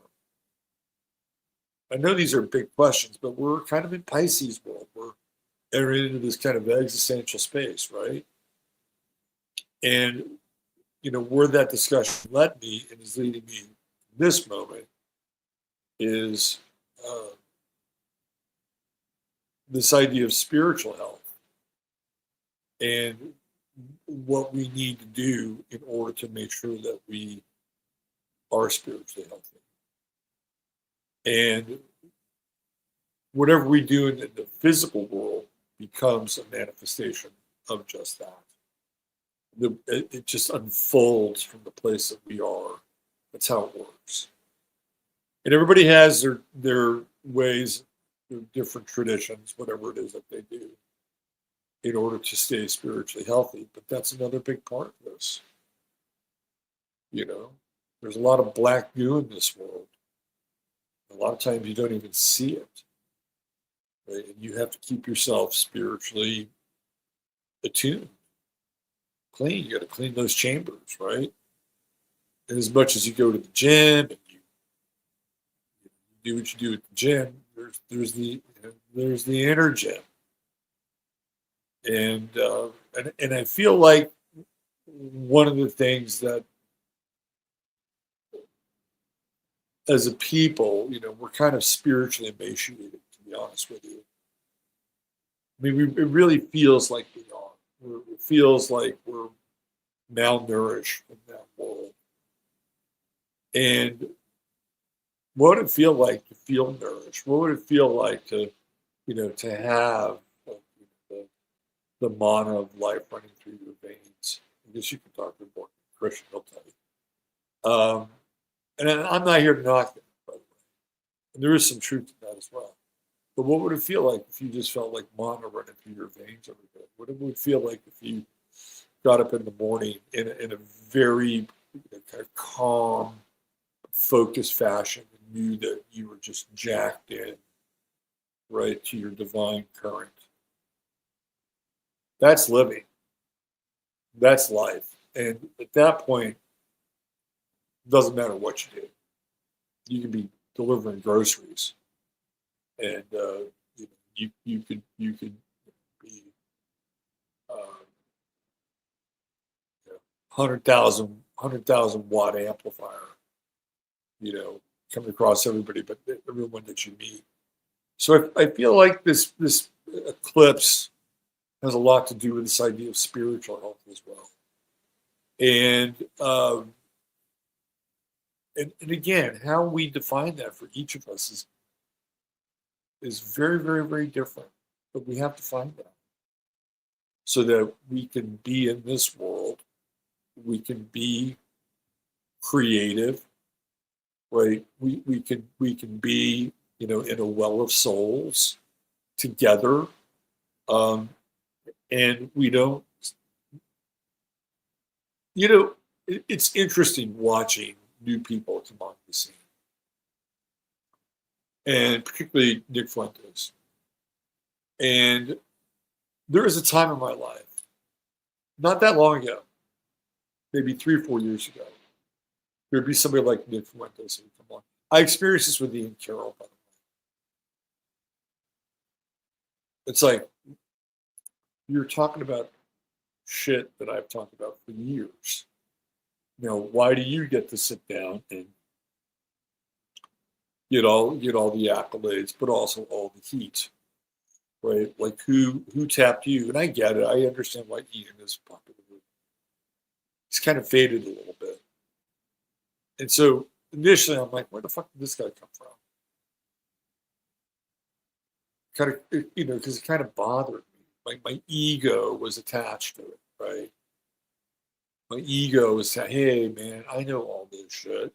I know these are big questions, but we're kind of in Pisces world. We're entering into this kind of existential space, right? And, where that discussion led me and is leading me this moment is this idea of spiritual health and what we need to do in order to make sure that we are spiritually healthy. And whatever we do in the physical world becomes a manifestation of just that. It just unfolds from the place that we are. That's how it works. And everybody has their ways, their different traditions, whatever it is that they do in order to stay spiritually healthy. But that's another big part of this. There's a lot of black goo in this world. A lot of times you don't even see it. Right? And you have to keep yourself spiritually attuned, clean. You got to clean those chambers, right? And as much as you go to the gym and you do what you do at the gym, there's the inner gym. And I feel like one of the things that as a people, we're kind of spiritually emaciated, to be honest with you. I mean, it really feels like we are. It feels like we're malnourished in that world. And what would it feel like to feel nourished? What would it feel like to have the mana of life running through your veins? I guess you can talk to a more Christian, he'll tell you. And I'm not here to knock it, by the way. And there is some truth to that as well. But what would it feel like if you just felt like mana running through your veins every day? What it would feel like if you got up in the morning in a very kind of calm, focused fashion and knew that you were just jacked in, right, to your divine current? That's living. That's life. And at that point, it doesn't matter what you do. You can be delivering groceries, and you could be 100,000 watt amplifier, coming across everybody, but everyone that you meet. So I feel like this eclipse has a lot to do with this idea of spiritual health as well. And again, how we define that for each of us is very, very, very different. But we have to find that so that we can be in this world. We can be creative, right? We can be, in a well of souls together. And we don't, it's interesting watching new people come on the scene. And particularly Nick Fuentes. And there was a time in my life, not that long ago, maybe 3 or 4 years ago, there'd be somebody like Nick Fuentes who would come on. I experienced this with Ian Carroll, by the way. It's like, you're talking about shit that I've talked about for years. Why do you get to sit down and get all the accolades, but also all the heat, right? Like who tapped you? And I get it. I understand why Ian is popular. He's kind of faded a little bit. And so initially I'm like, where the fuck did this guy come from? Kind of, because it kind of bothered me. My ego was attached to it, right? My ego was saying, hey, man, I know all this shit.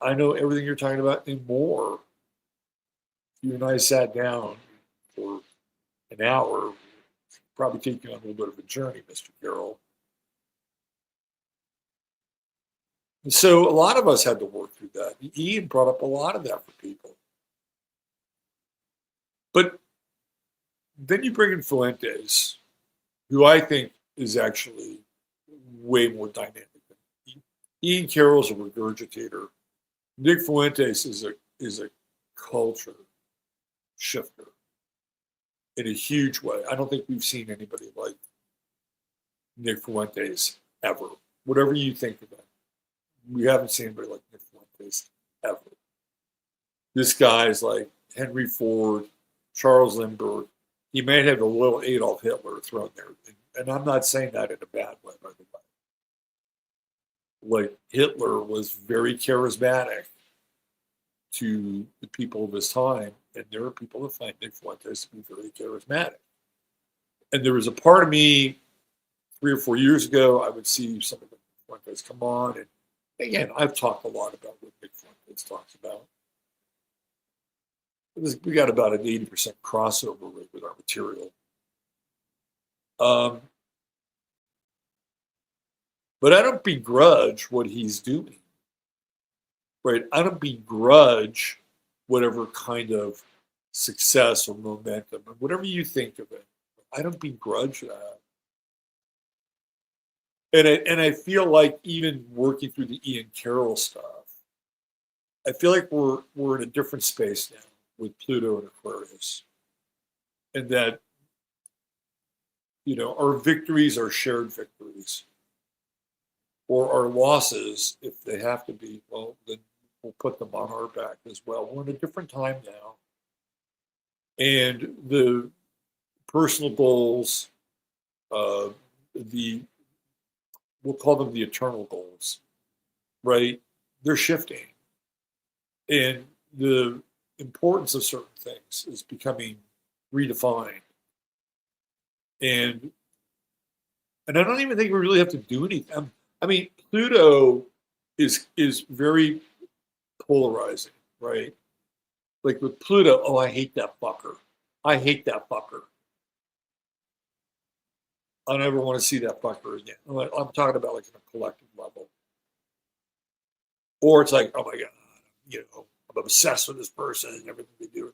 I know everything you're talking about and more. You and I sat down for an hour, probably take you on a little bit of a journey, Mr. Carroll. And so a lot of us had to work through that. Ian brought up a lot of that for people. But then you bring in Fuentes, who I think is actually way more dynamic than Ian Carroll's a regurgitator. Nick Fuentes is a culture shifter in a huge way. I don't think we've seen anybody like Nick Fuentes ever. Whatever you think of that, we haven't seen anybody like Nick Fuentes ever. This guy is like Henry Ford Charles Lindbergh. He may have a little Adolf Hitler thrown there. And I'm not saying that in a bad way, by the way. Like, Hitler was very charismatic to the people of his time, and there are people that find Nick Fuentes to be very charismatic. And there was a part of me 3 or 4 years ago, I would see some of the Fuentes come on, and again, I've talked a lot about what Nick Fuentes talks about. We got about an 80% crossover rate with our material. But I don't begrudge what he's doing, right? I don't begrudge whatever kind of success or momentum, or whatever you think of it. I don't begrudge that. And I feel like even working through the Ian Carroll stuff, I feel like we're in a different space now with Pluto and Aquarius. And that, our victories are shared victories. Or our losses, if they have to be, well, then we'll put them on our back as well. We're in a different time now. And the personal goals, we'll call them the eternal goals, right? They're shifting. And the importance of certain things is becoming redefined. And I don't even think we really have to do anything. I mean, Pluto is very polarizing, right? Like with Pluto, oh, I hate that fucker. I hate that fucker. I never want to see that fucker again. I'm talking about like on a collective level. Or it's like, oh my God, I'm obsessed with this person and everything they do.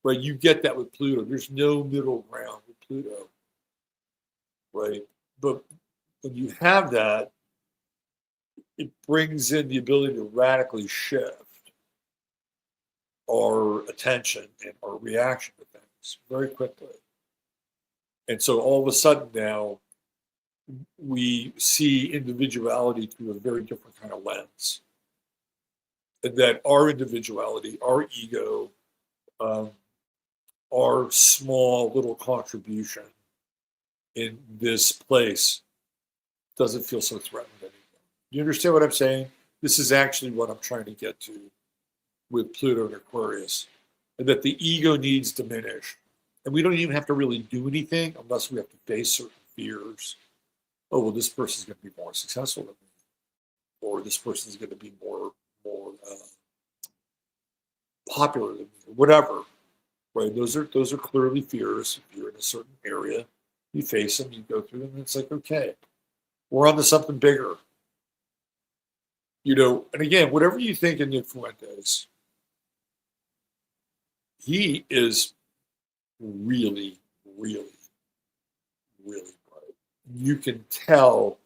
Right? You get that with Pluto. There's no middle ground with Pluto. Right? But when you have that, it brings in the ability to radically shift our attention and our reaction to things very quickly. And so all of a sudden now, we see individuality through a very different kind of lens. And that our individuality, our ego, our small little contribution in this place doesn't feel so threatened anymore. You understand what I'm saying? This is actually what I'm trying to get to with Pluto and Aquarius, and that the ego needs diminish. And we don't even have to really do anything unless we have to face certain fears. Oh, well, this person's going to be more successful than me, or this person's going to be more popular than me, or whatever. Right? Those are clearly fears. If you're in a certain area, you face them, you go through them, and it's like, okay, we're on to something bigger. And again, whatever you think of Nick Fuentes, he is really, really, really bright. You can tell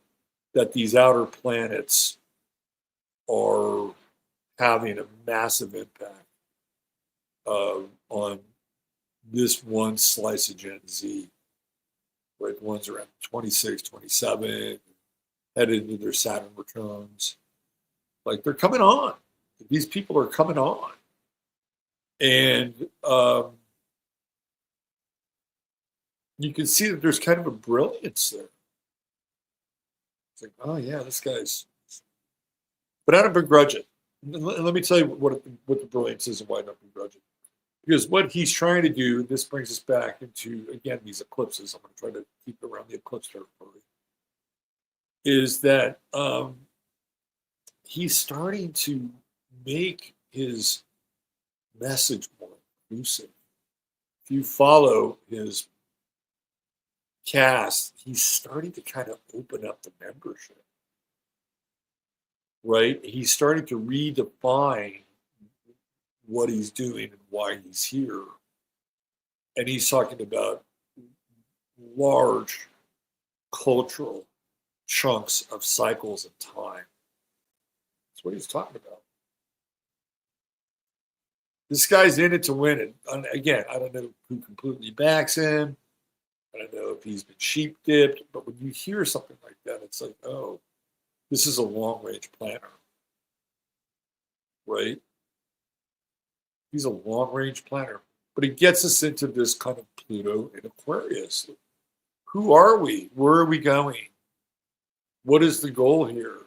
that these outer planets are having a massive impact on this one slice of Gen Z. Right? The ones around 26, 27, headed into their Saturn returns. Like, they're coming on. These people are coming on. And you can see that there's kind of a brilliance there. It's like, oh yeah, this guy's. But I don't begrudge it. Let me tell you what the brilliance is and why I don't begrudge it. Because what he's trying to do, this brings us back into, again, these eclipses. I'm going to try to keep around the eclipse territory. Is that he's starting to make his message more inclusive. If you follow his cast, he's starting to kind of open up the membership. Right? He's starting to redefine what he's doing and why he's here. And he's talking about large cultural chunks of cycles of time. That's what he's talking about. This guy's in it to win it. And again, I don't know who completely backs him. I don't know if he's been sheep dipped, but when you hear something like that, it's like, oh, this is a long-range planner, right? He's a long-range planner. But it gets us into this kind of Pluto and Aquarius. Who are we? Where are we going? What is the goal here?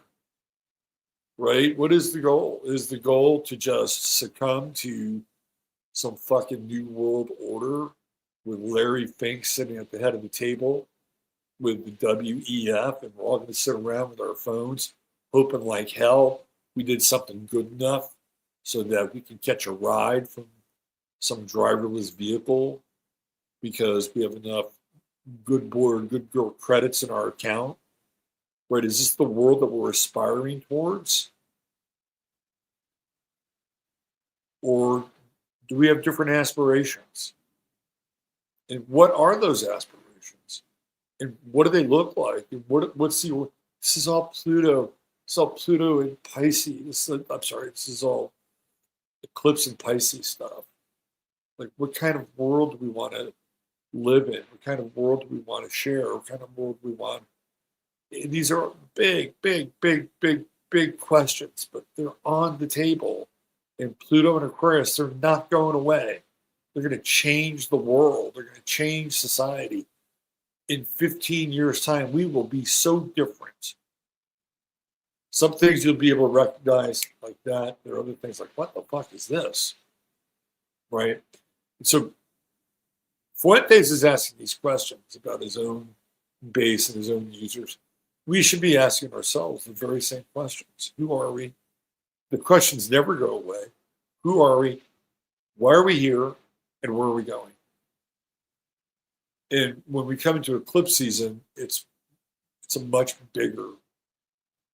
Right? What is the goal? Is the goal to just succumb to some fucking new world order with Larry Fink sitting at the head of the table with the WEF, and we're all going to sit around with our phones hoping like hell we did something good enough so that we can catch a ride from some driverless vehicle because we have enough good boy or good girl credits in our account? Right? Is this the world that we're aspiring towards? Or do we have different aspirations? And what are those aspirations? And what do they look like? And what's the, this is all Pluto. It's all Pluto and Pisces. I'm sorry, this is all eclipse and Pisces stuff. Like, what kind of world do we want to live in? What kind of world do we want to share? What kind of world do we want? And these are big, big, big, big, big questions, but they're on the table. And Pluto and Aquarius, they're not going away. They're going to change the world. They're going to change society. In 15 years' time, we will be so different. Some things you'll be able to recognize like that. There are other things like, what the fuck is this? Right? And so Fuentes is asking these questions about his own base and his own users. We should be asking ourselves the very same questions. Who are we? The questions never go away. Who are we? Why are we here? And where are we going? And when we come into eclipse season, it's a much bigger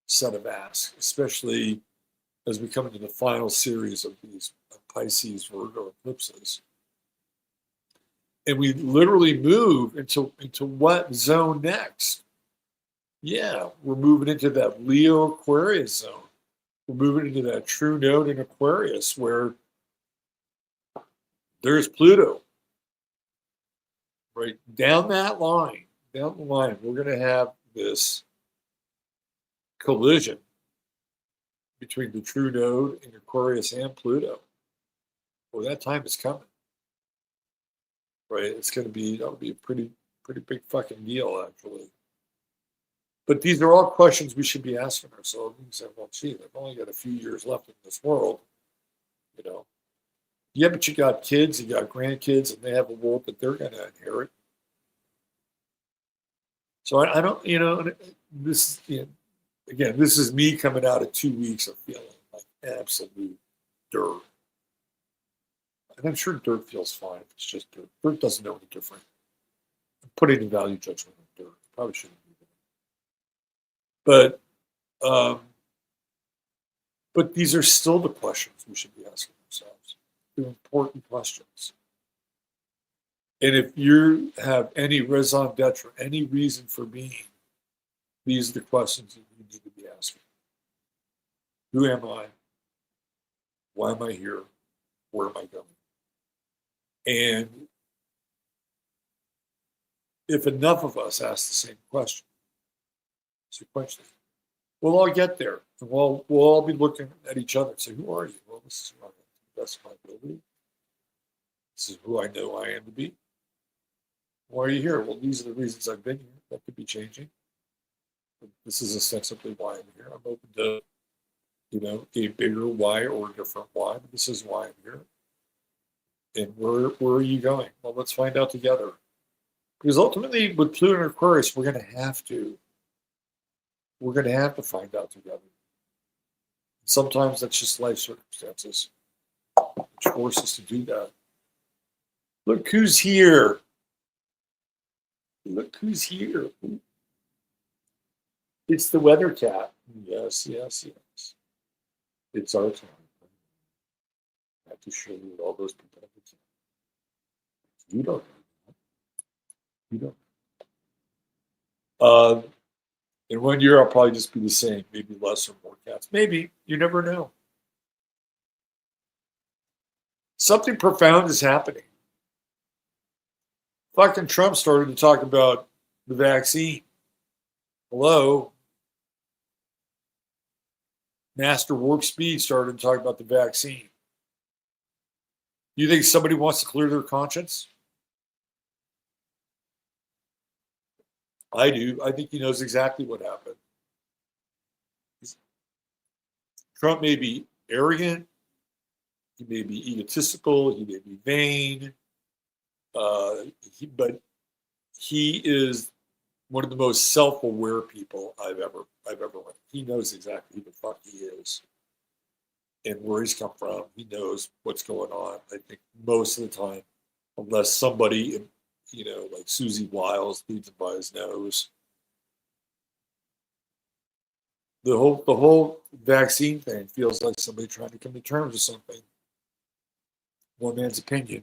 set of asks, especially as we come into the final series of these Pisces Virgo eclipses. And we literally move into what zone next? Yeah, we're moving into that Leo Aquarius zone. We're moving into that true node in Aquarius where there's Pluto. Right down that line, we're going to have this collision between the true node in Aquarius and Pluto. Well, that time is coming. Right? It's going to be, that'll be a pretty big fucking deal, actually. But these are all questions we should be asking ourselves. We say, well, gee, they've only got a few years left in this world, you know. Yeah, but you got kids, you got grandkids, and they have a world that they're going to inherit. So I don't, this, again, this is me coming out of 2 weeks of feeling like absolute dirt. And I'm sure dirt feels fine if it's just dirt. Dirt doesn't know any different. I'm putting a value judgment on dirt. Probably shouldn't be that. But these are still the questions we should be asking ourselves. They're important questions. And if you have any raison d'etre, any reason for being, these are the questions that you need to be asking. Who am I? Why am I here? Where am I going? And if enough of us ask the same question sequentially, we'll all get there. And we'll all be looking at each other and say, who are you? Well, this is who I am to the best of my ability. This is who I know I am to be. Why are you here? Well, these are the reasons I've been here. That could be changing. But this is ostensibly why I'm here. I'm open to, a bigger why or a different why, but this is why I'm here. And where are you going? Well, let's find out together. Because ultimately, with Pluto and Aquarius, we're going to have to find out together. Sometimes that's just life circumstances which force us to do that. Look who's here. Look who's here. It's the weather cat. Yes. It's our time. I have to show you all those people. You don't know. You don't. In 1 year, I'll probably just be the same. Maybe less or more cats. Maybe. You never know. Something profound is happening. Fucking Trump started to talk about the vaccine. Hello. Master Warp Speed started to talk about the vaccine. You think somebody wants to clear their conscience? I do. I think he knows exactly what happened. Trump may be arrogant, he may be egotistical, he may be vain, but he is one of the most self-aware people I've ever met. He knows exactly who the fuck he is and where he's come from. He knows what's going on. I think most of the time, unless somebody, like Susie Wiles leads him by his nose. The whole vaccine thing feels like somebody trying to come to terms with something. One man's opinion.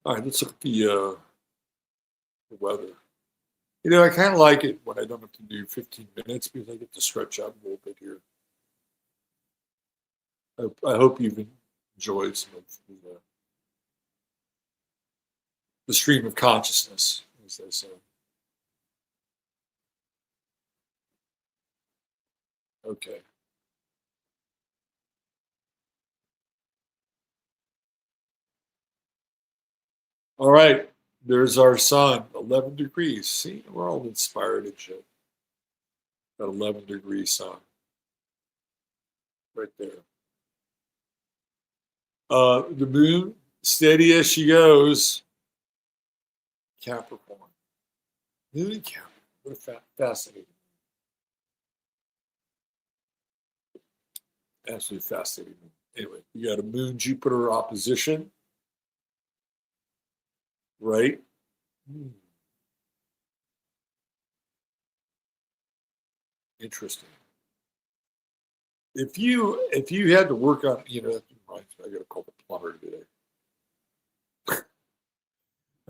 All right, let's look at the weather. I kind of like it when I don't have to do 15 minutes because I get to stretch out a little bit here. I hope you've enjoyed some of the stream of consciousness, as they say. Okay. All right. There's our sun, 11 degrees. See, we're all inspired and shit. That 11-degree sun. Right there. The moon, steady as she goes. Capricorn. Moon and Capricorn. What a fascinating. Absolutely fascinating. Anyway, you got a moon Jupiter opposition, right? Interesting. If you had to work on, I got to call the plumber today.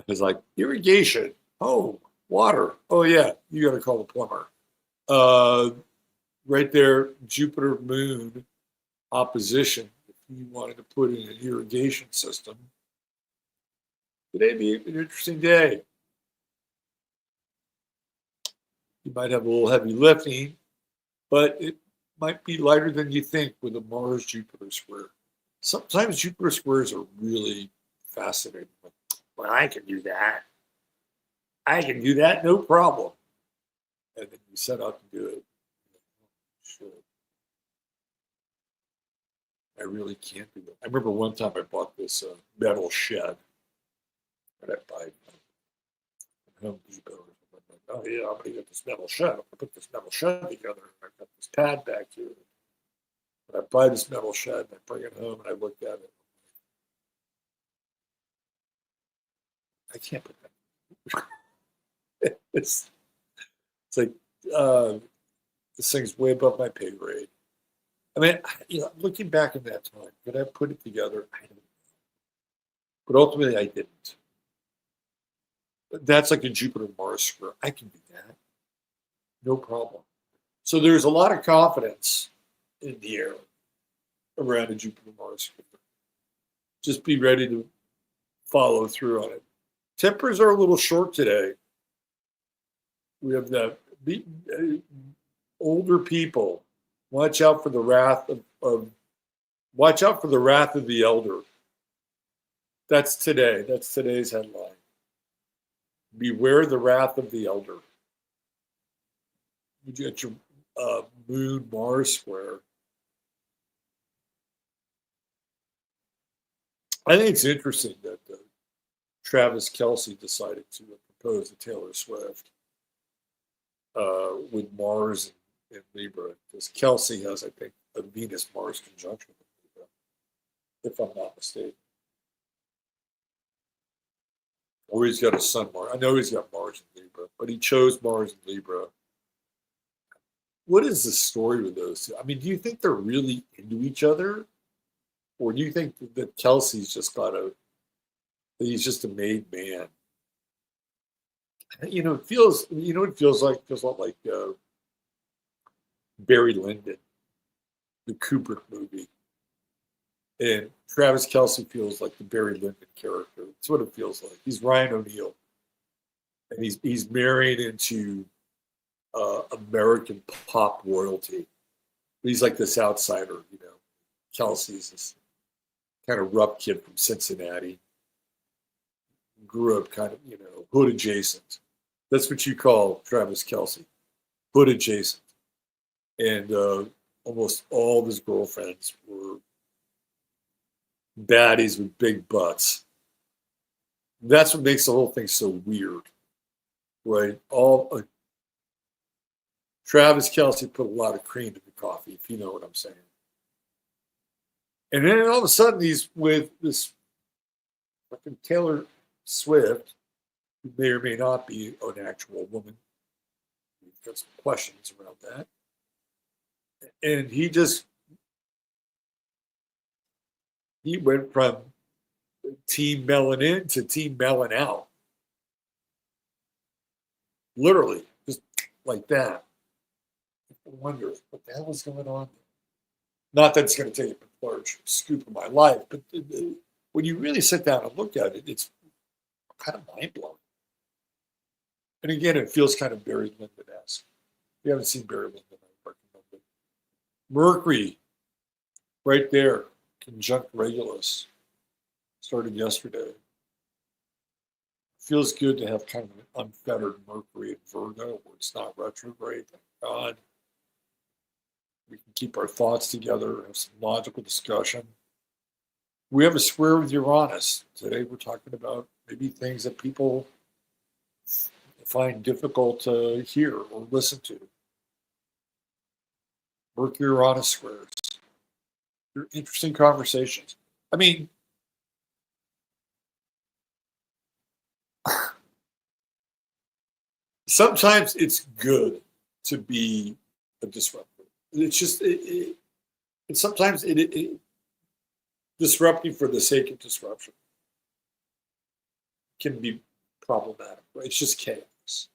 It's like irrigation. Oh, water. Oh yeah, you got to call the plumber. Right there, Jupiter Moon opposition. If you wanted to put in an irrigation system, today be an interesting day. You might have a little heavy lifting, but it might be lighter than you think with a Mars Jupiter square. Sometimes Jupiter squares are really fascinating. Well, I can do that. I can do that, no problem. And then you set out to do it. Sure. I really can't do that. I remember one time I bought this metal shed that I buy from Home Depot. Oh yeah, I'm gonna get this metal shed. I'm gonna put this metal shed together. I've got this pad back here. And I buy this metal shed and I bring it home and I look at it. I can't put that. it's like this thing's way above my pay grade. I mean, looking back at that time, could I put it together? I don't know. But ultimately, I didn't. But that's like a Jupiter Mars square. I can do that. No problem. So there's a lot of confidence in the air around a Jupiter Mars square. Just be ready to follow through on it. Tempers are a little short today. We have the older people. Watch out for the wrath watch out for the wrath of the elder. That's today. That's today's headline. Beware the wrath of the elder. You get your Moon Mars square. I think it's interesting that Travis Kelce decided to propose to Taylor Swift with Mars in Libra, because Kelce has, I think, a Venus-Mars conjunction in Libra, if I'm not mistaken. Or he's got a Sun Mars. I know he's got Mars in Libra, but he chose Mars in Libra. What is the story with those two? I mean, do you think they're really into each other? Or do you think that Kelsey's just he's just a made man? It feels, it feels like? It feels a lot like Barry Lyndon, the Kubrick movie. And Travis Kelce feels like the Barry Lyndon character. That's what it feels like. He's Ryan O'Neal. And he's married into American pop royalty. He's like this outsider, Kelsey's this kind of rough kid from Cincinnati. Grew up kind of, hood adjacent. That's what you call Travis Kelce, hood adjacent. And almost all of his girlfriends were baddies with big butts. That's what makes the whole thing so weird, right? Travis Kelce put a lot of cream in the coffee, if you know what I'm saying. And then all of a sudden, he's with this fucking Taylor Swift, who may or may not be an actual woman. We've got some questions around that. And he went from team melon in to team melon out. Literally, just like that. I wonder what the hell is going on there. Not that it's going to take a large scoop of my life, but when you really sit down and look at it, it's kind of mind-blowing. And again, it feels kind of Barry Lyndon-esque. If you haven't seen Barry Lyndon, I recommend it. Mercury, right there, conjunct Regulus, started yesterday. Feels good to have kind of an unfettered Mercury in Virgo, where it's not retrograde, thank God. We can keep our thoughts together, have some logical discussion. We have a square with Uranus. Today we're talking about maybe things that people find difficult to hear or listen to. Mercury-Uranus squares. They're interesting conversations. I mean, sometimes it's good to be a disruptor. It's just, and sometimes it disrupting for the sake of disruption can be problematic, right? It's just chaos.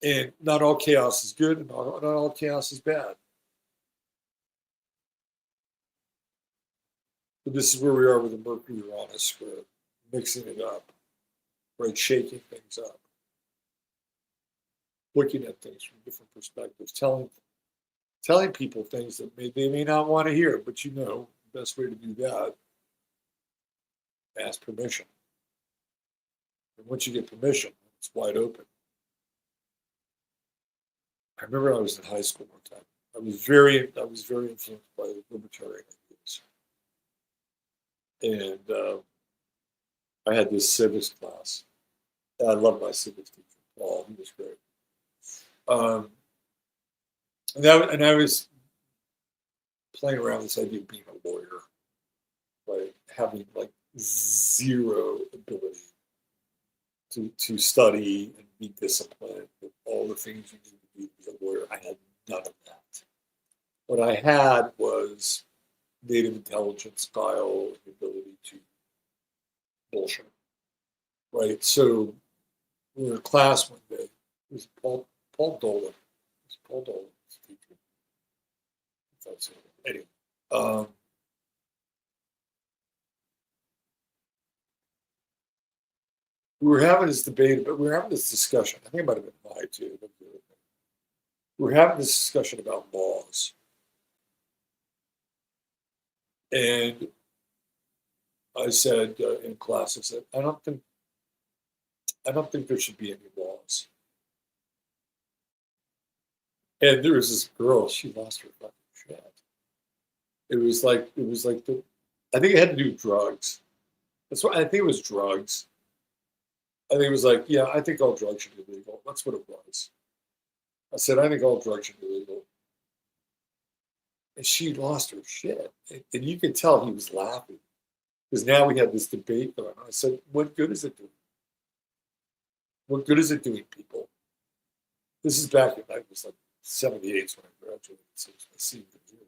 And not all chaos is good, and not all chaos is bad. But this is where we are with the Mercury-Uranus square, mixing it up, right? Shaking things up. Looking at things from different perspectives, telling people things that they may not want to hear, but the best way to do that, ask permission. And once you get permission, it's wide open. I remember I was in high school one time. I was very influenced by libertarian ideas. And I had this civics class. I loved my civics teacher, Paul. He was great. And I was playing around with this idea of being a lawyer, like having like zero ability to study and be disciplined with all the things you need to be a lawyer. I had none of that. What I had was native intelligence, style, and ability to bullshit. Right? So we were in class one day. It was Paul Dolan. It was Paul Dolan's teacher. Anyway, we were having this debate, but we were having this discussion. I think it might have been mine too. We were having this discussion about laws. And I said in class, I said, I don't think there should be any laws. And there was this girl, she lost her fucking shit. It was like I think it had to do with drugs. That's what I think it was drugs. I think it was like, yeah, I think all drugs should be legal. That's what it was. I said, I think all drugs should be legal. And she lost her shit. And you could tell he was laughing. Because now we had this debate going on. I said, what good is it doing? What good is it doing, people? This is back in, I was like 78 when I graduated. So it was my senior year.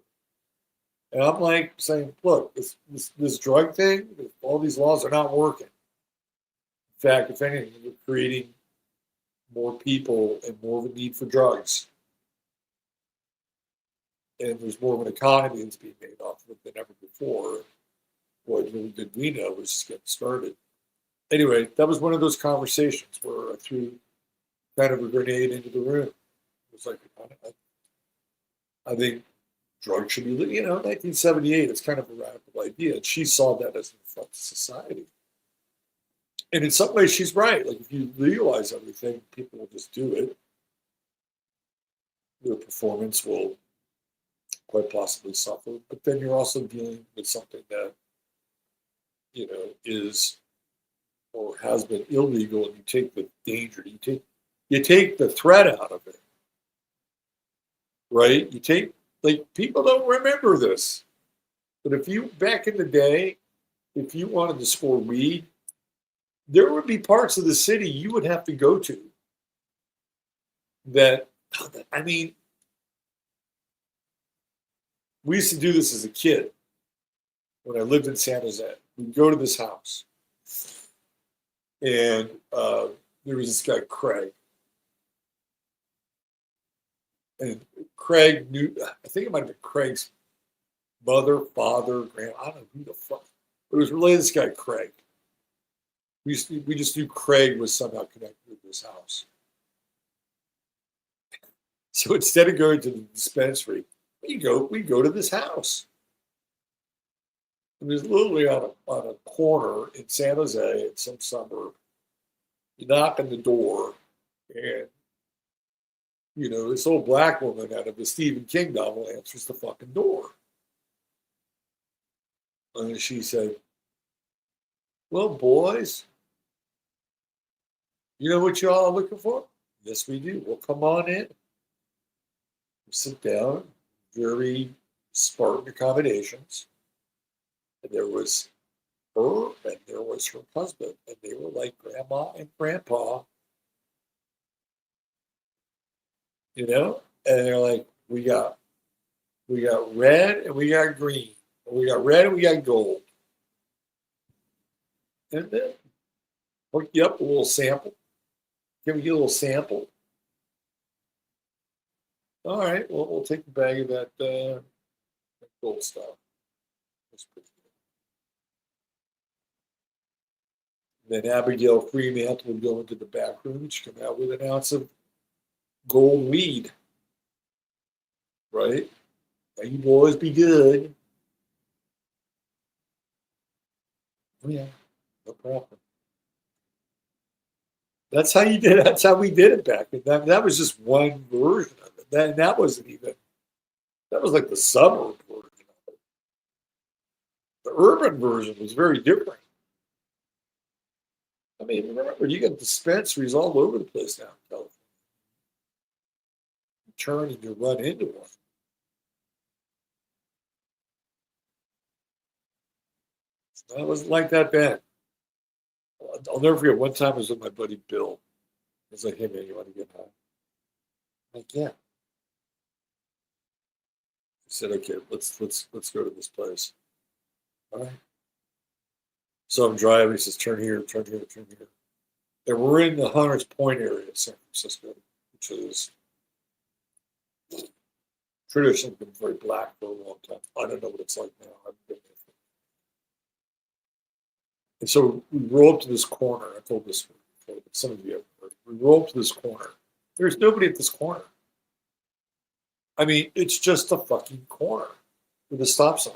And I'm like saying, look, this drug thing, all these laws are not working. In fact, if anything, you're creating more people and more of a need for drugs. And there's more of an economy that's being made off of it than ever before. Boy, little did we know, it was just getting started. Anyway, that was one of those conversations where I threw kind of a grenade into the room. It was like, I think drugs should be, 1978, it's kind of a radical idea. And she saw that as an affront to society. And in some ways, she's right. Like, if you legalize everything, people will just do it. Their performance will quite possibly suffer. But then you're also dealing with something that, is or has been illegal, and you take the danger, you take the threat out of it, right? People don't remember this, but back in the day, if you wanted to score weed, there would be parts of the city you would have to go to that, I mean, we used to do this as a kid when I lived in San Jose. We'd go to this house, and there was this guy, Craig. And Craig knew, I think it might have been Craig's mother, father, grand, I don't know who the fuck. But it was related to this guy, Craig. We just knew Craig was somehow connected with this house. So instead of going to the dispensary, we go to this house. It was literally on a corner in San Jose, in some suburb. You knock on the door, and this old black woman out of the Stephen King novel answers the fucking door. And she said, "Well, boys, you know what y'all are looking for?" "Yes, we do." "Well, come on in." We sit down, very Spartan accommodations. And there was her, and there was her husband, and they were like grandma and grandpa, And they're like, we got red and we got green, and we got red and we got gold, and then hook you up a little sample. Can we get a little sample? All right, well, we'll take a bag of that gold stuff. That's pretty good. Then Abigail Freemantle would go into the back room and she'd come out with an ounce of gold weed. Right? Now you boys be good. Oh yeah, no problem. That's how you did it. That's how we did it back then. That was just one version of it. That wasn't even, that was like the suburb version of it. The urban version was very different. I mean, remember, you got dispensaries all over the place now in California. You turn and you run into one. It wasn't like that bad. I'll never forget, one time I was with my buddy Bill. I was like, "Hey man, you want to get high?" I'm like, "Yeah." He said, "Okay, let's go to this place." All right. So I'm driving. He says, "Turn here, turn here, turn here." And we're in the Hunters Point area of San Francisco, which is traditionally been very black for a long time. I don't know what it's like now. I haven't been there. And so we roll up to this corner. I told this before, but some of you have heard. We roll up to this corner. There's nobody at this corner. I mean, it's just a fucking corner with a stop sign.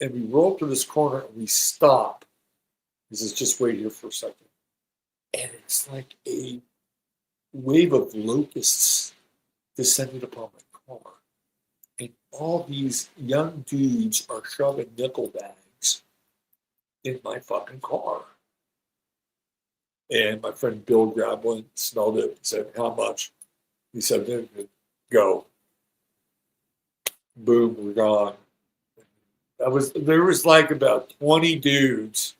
And we roll up to this corner and we stop. He says, "Just wait here for a second." And it's like a wave of locusts descended upon my car. And all these young dudes are shoving nickel bags in my fucking car. And my friend Bill grabbed one, smelled it, and said, "How much?" He said, "Go." Boom, we're gone. There was like about 20 dudes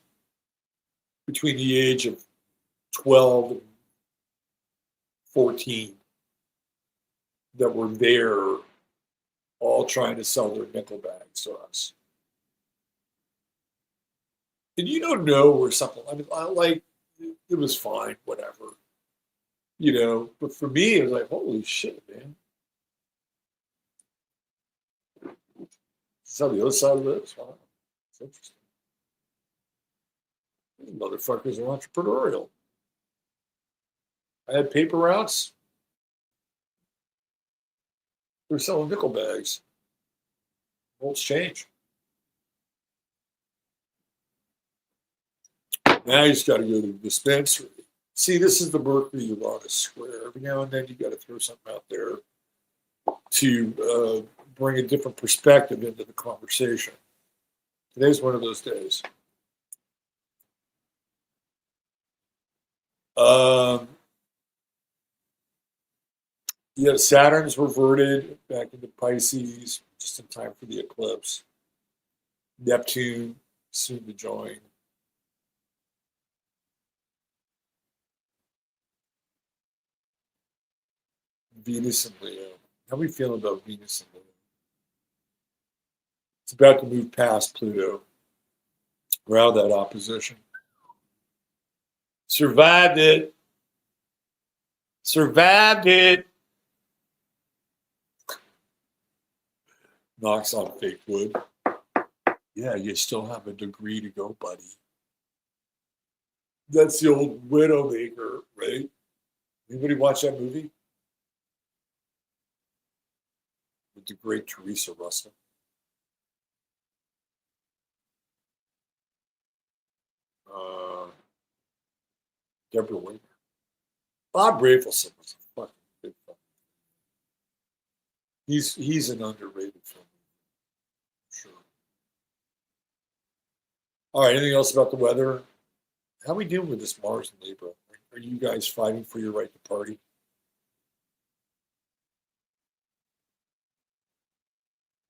between the age of 12 and 14 that were there, all trying to sell their nickel bags to us. And you don't know where something, I mean, it was fine, whatever. But for me, it was like, holy shit, man. This is how the other side lives. Wow. It's interesting. These motherfuckers are entrepreneurial. I had paper routes. They're selling nickel bags. What's change? Now you just got to go to the dispensary. See, this is the Mercury Uranus square. Every now and then you got to throw something out there to bring a different perspective into the conversation. Today's one of those days. Yeah, Saturn's reverted back into Pisces just in time for the eclipse. Neptune soon to join. Venus and Leo. How are we feeling about Venus and Leo? It's about to move past Pluto. We're out of that opposition. Survived it. Survived it. Knocks on fake wood. Yeah, you still have a degree to go, buddy. That's the old Widowmaker, right? Anybody watch that movie? With the great Teresa Russell. Deborah Winger. Bob Rafelson was a fucking big fan. He's an underrated film. Sure. All right, anything else about the weather? How are we doing with this Mars and Libra? Are you guys fighting for your right to party?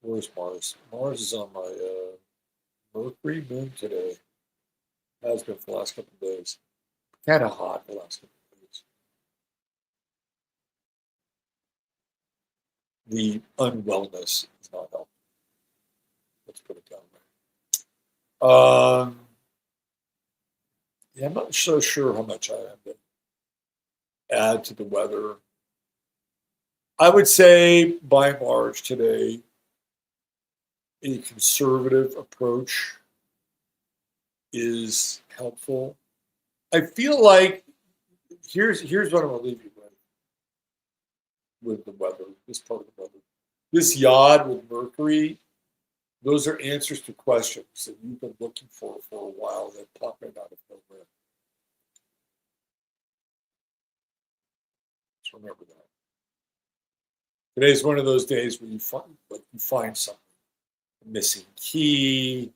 Where's Mars? Mars is on my Mercury moon today. Has been for the last couple of days. Kind of hot the last couple of days. The unwellness is not helping. Let's put it down there. Yeah, I'm not so sure how much I have to add to the weather. I would say by March today, a conservative approach is helpful. I feel like here's what I'm gonna leave you with the weather, this part of the weather. This yod with Mercury, those are answers to questions that you've been looking for a while that pop right out of nowhere. Just remember that. Today's one of those days where you find something, a missing key,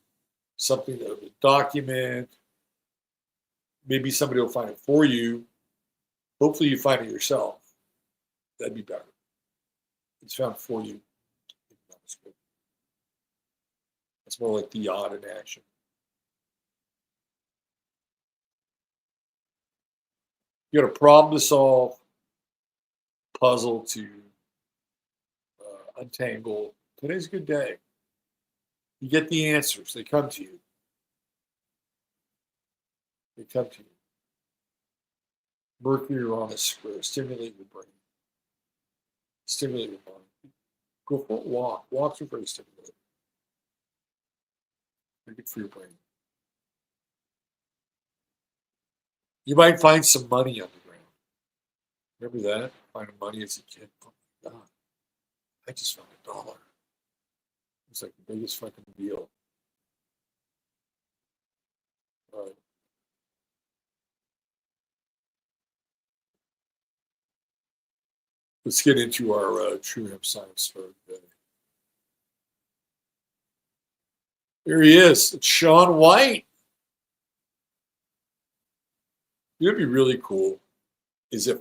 something out of a document. Maybe somebody will find it for you. Hopefully you find it yourself. That'd be better. It's found for you. That's good. It's more like the yod in action. You got a problem to solve, puzzle to untangle. Today's a good day. You get the answers. They come to you. They come to you. Mercury on a square. Stimulate your brain. Stimulate your mind. Go for a walk. Walks are very stimulating. Very good for your brain. You might find some money on the ground. Remember that? Finding money as a kid. Oh my God. I just found $1. It's like the biggest fucking deal. All right. Let's get into our True Hemp Science for today. Here he is. It's Shaun White. It would be really cool is if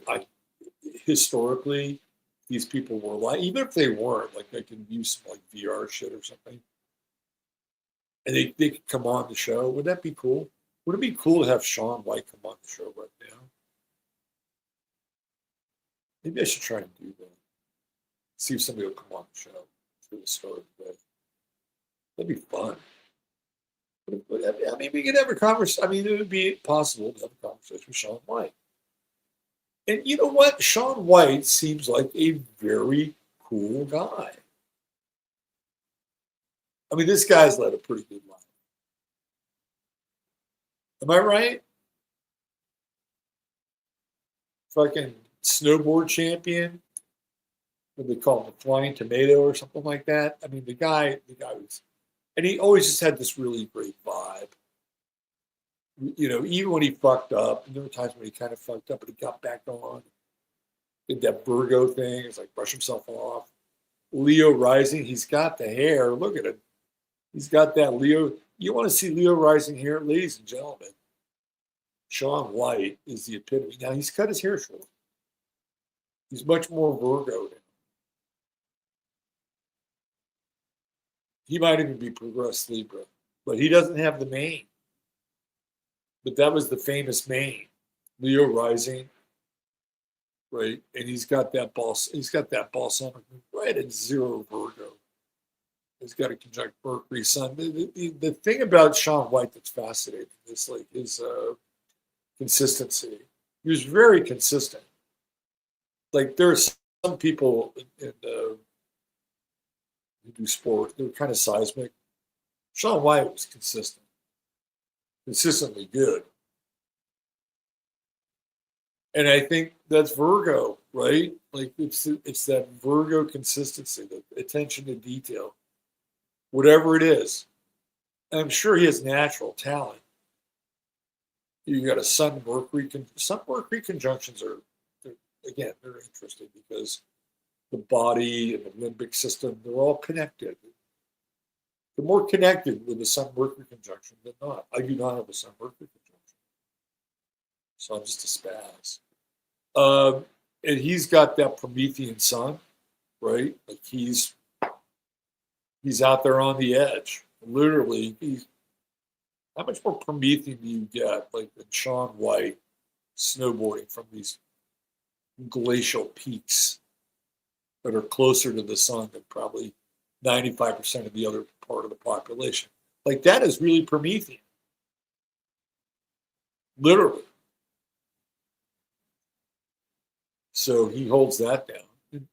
historically, these people were like, even if they weren't, like they can use some like VR shit or something, and they could come on the show. Would that be cool? Would it be cool to have Shaun White come on the show right now? Maybe I should try and do that. See if somebody will come on the show for the start of the day. That'd be fun. I mean, we could have a conversation. I mean, it would be possible to have a conversation with Shaun White. And you know what? Shaun White seems like a very cool guy. I mean, this guy's led a pretty good life. Am I right? Fucking snowboard champion. what they call him, the flying tomato or something like that. I mean, the guy was, and he always just had this really great vibe. You know, even when he fucked up, and there were times when he kind of fucked up, but he got back on. Did that Virgo thing, it's like brush himself off. Leo rising, he's got the hair. Look at him. He's got that Leo. You want to see Leo rising here, ladies and gentlemen? Shaun White is the epitome. Now he's cut his hair short. He's much more Virgo now. He might even be progressed Libra, but he doesn't have the mane. But that was the famous mane, Leo rising, right? And he's got that balsamic right at 0 Virgo. He's got a conjunct Mercury Sun. The thing about Shaun White that's fascinating is like his consistency. He was very consistent. Like there's some people in who do sport, they're kind of seismic. Shaun White was consistently good. And I think that's Virgo, right? Like it's that Virgo consistency, the attention to detail, whatever it is. And I'm sure he has natural talent. You got a Sun Mercury. Sun Mercury conjunctions they're interesting because the body and the limbic system, they're all connected. They're more connected with the Sun Mercury conjunction than not. I do not have a Sun Mercury conjunction, so I'm just a spaz. And he's got that Promethean sun, right? Like he's out there on the edge. Literally, how much more Promethean do you get, like than Shaun White snowboarding from these glacial peaks that are closer to the sun than probably 95% of the other part of the population? Like that is really Promethean. Literally. So he holds that down.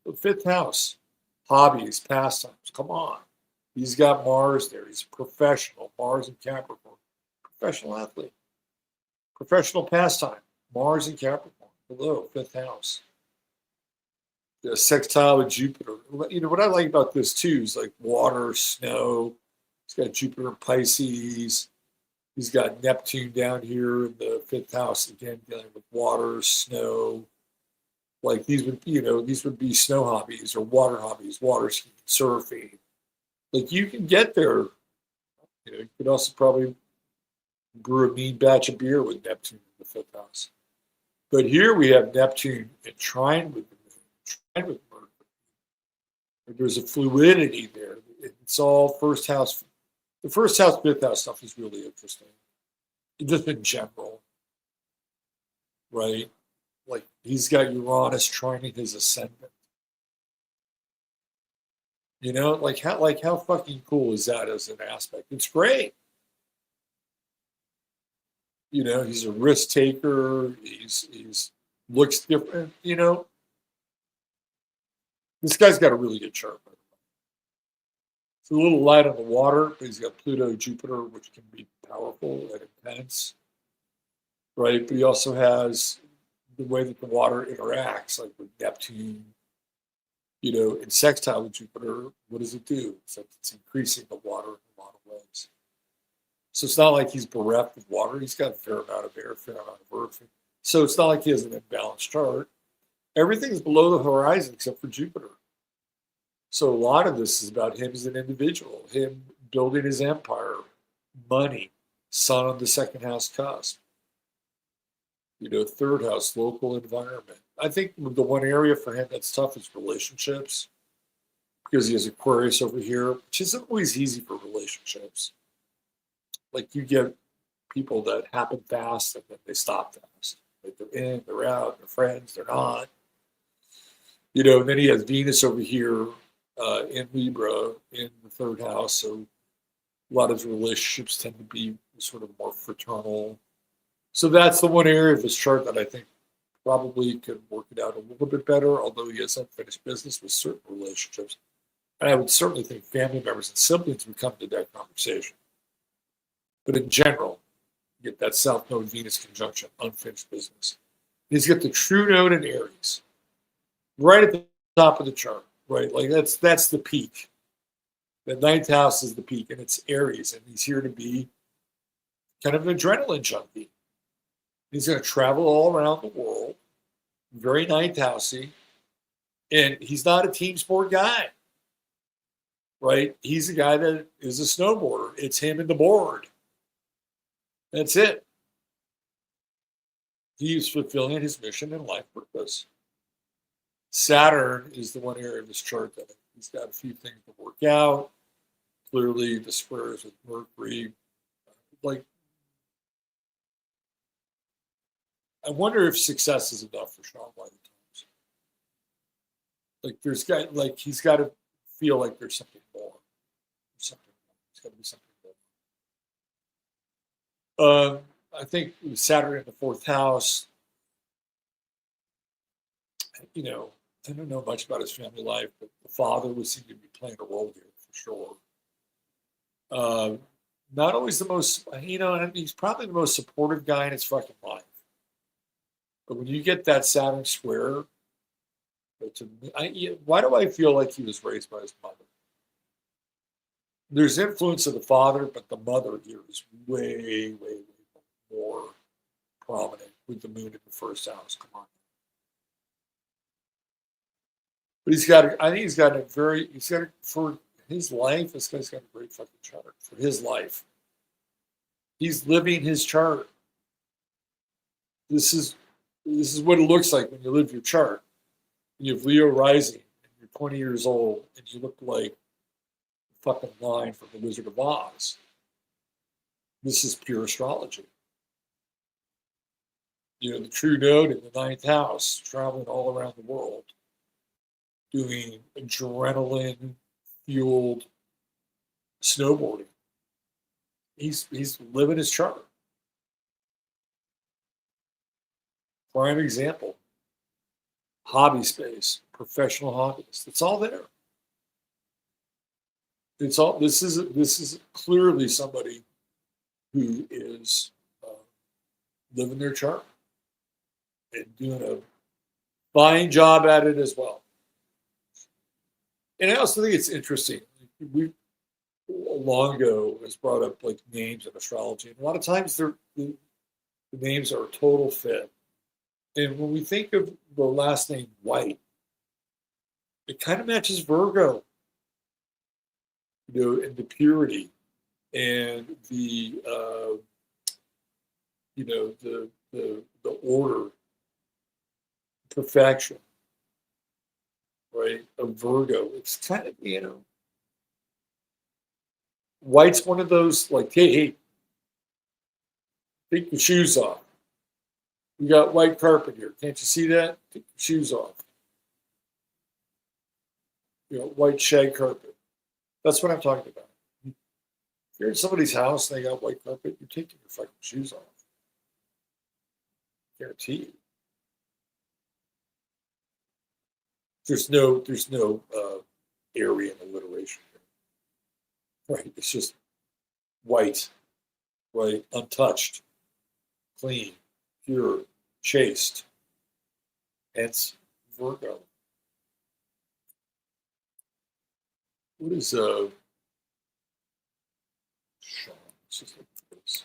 The 5th house, hobbies, pastimes. Come on. He's got Mars there. He's a professional. Mars and Capricorn. Professional athlete. Professional pastime. Mars and Capricorn. Hello, 5th house. The sextile with Jupiter. You know, what I like about this too is like water, snow. He's got Jupiter in Pisces. He's got Neptune down here in the 5th house, again, dealing with water, snow. Like these would be snow hobbies or water hobbies, water skiing, surfing. Like you can get there. You know, you could also probably brew a mean batch of beer with Neptune in the 5th house. But here we have Neptune in trine with the moon, trine with Mercury. There's a fluidity there. It's all 1st house. The 1st house, 5th house stuff is really interesting. Just in general, right? Like he's got Uranus trining his ascendant. You know, like how fucking cool is that as an aspect? It's great. You know, he's a risk taker. He's looks different. You know, this guy's got a really good chart. It's a little light on the water, but he's got Pluto, Jupiter, which can be powerful and intense, right? But he also has the way that the water interacts, like with Neptune, you know, in sextile with Jupiter. What does it do? It's increasing the water in a lot of ways. So it's not like he's bereft of water. He's got a fair amount of air, fair amount of earth. So it's not like he has an imbalanced chart. Everything's below the horizon except for Jupiter. So a lot of this is about him as an individual, him building his empire, money, sun on the 2nd house cusp. You know, 3rd house, local environment. I think the one area for him that's tough is relationships, because he has Aquarius over here, which isn't always easy for relationships. Like you get people that happen fast and then they stop fast. Like they're in, they're out, they're friends, they're not. You know, and then he has Venus over here in Libra in the 3rd house. So a lot of his relationships tend to be sort of more fraternal. So that's the one area of his chart that I think probably could work it out a little bit better, although he has unfinished business with certain relationships. And I would certainly think family members and siblings would come to that conversation. But in general, you get that South Node Venus conjunction, unfinished business. He's got the true node in Aries, right at the top of the chart. right? Like that's the peak. The ninth house is the peak, and it's Aries, and he's here to be kind of an adrenaline junkie. He's going to travel all around the world, very ninth housey, and he's not a team sport guy, right? He's a guy that is a snowboarder. It's him and the board. That's it. He's fulfilling his mission and life purpose. Saturn is the one area of his chart that he's got a few things to work out. Clearly, the squares with Mercury. Like, I wonder if success is enough for Shaun White at times. Like, he's got to feel like there's something more. Something more. There's got to be something more. I think Saturn in the fourth house. You know, I don't know much about his family life, but the father would seem to be playing a role here for sure. Not always the most, and he's probably the most supportive guy in his fucking life. But when you get that Saturn square, why do I feel like he was raised by his mother? There's influence of the father, but the mother here is way, way, way more prominent with the moon in the first house. Come on. But for his life, this guy's got a great fucking chart for his life. He's living his chart. This is what it looks like when you live your chart. You have Leo rising, and you're 20 years old, and you look like a fucking line from the Wizard of Oz. This is pure astrology. The true node in the ninth house, traveling all around the world, doing adrenaline-fueled snowboarding. He's living his chart. Prime example. Hobby space, professional hobbyist. It's all there. It's all. This is clearly somebody who is living their chart and doing a fine job at it as well. And I also think it's interesting. We long ago has brought up like names in astrology, and a lot of times the names are a total fit. And when we think of the last name White, it kind of matches Virgo, and the purity and the the order, perfection, right, of Virgo. It's kind of, White's one of those, like, hey, take your shoes off. We got white carpet here. Can't you see that? Take your shoes off. White shag carpet. That's what I'm talking about. If you're in somebody's house and they got white carpet, you're taking your fucking shoes off. Guarantee you. There's no Aryan alliteration here. Right? It's just white, right? Untouched, clean, pure, chaste. Hence Virgo. What is Shaun? Let's just look at this.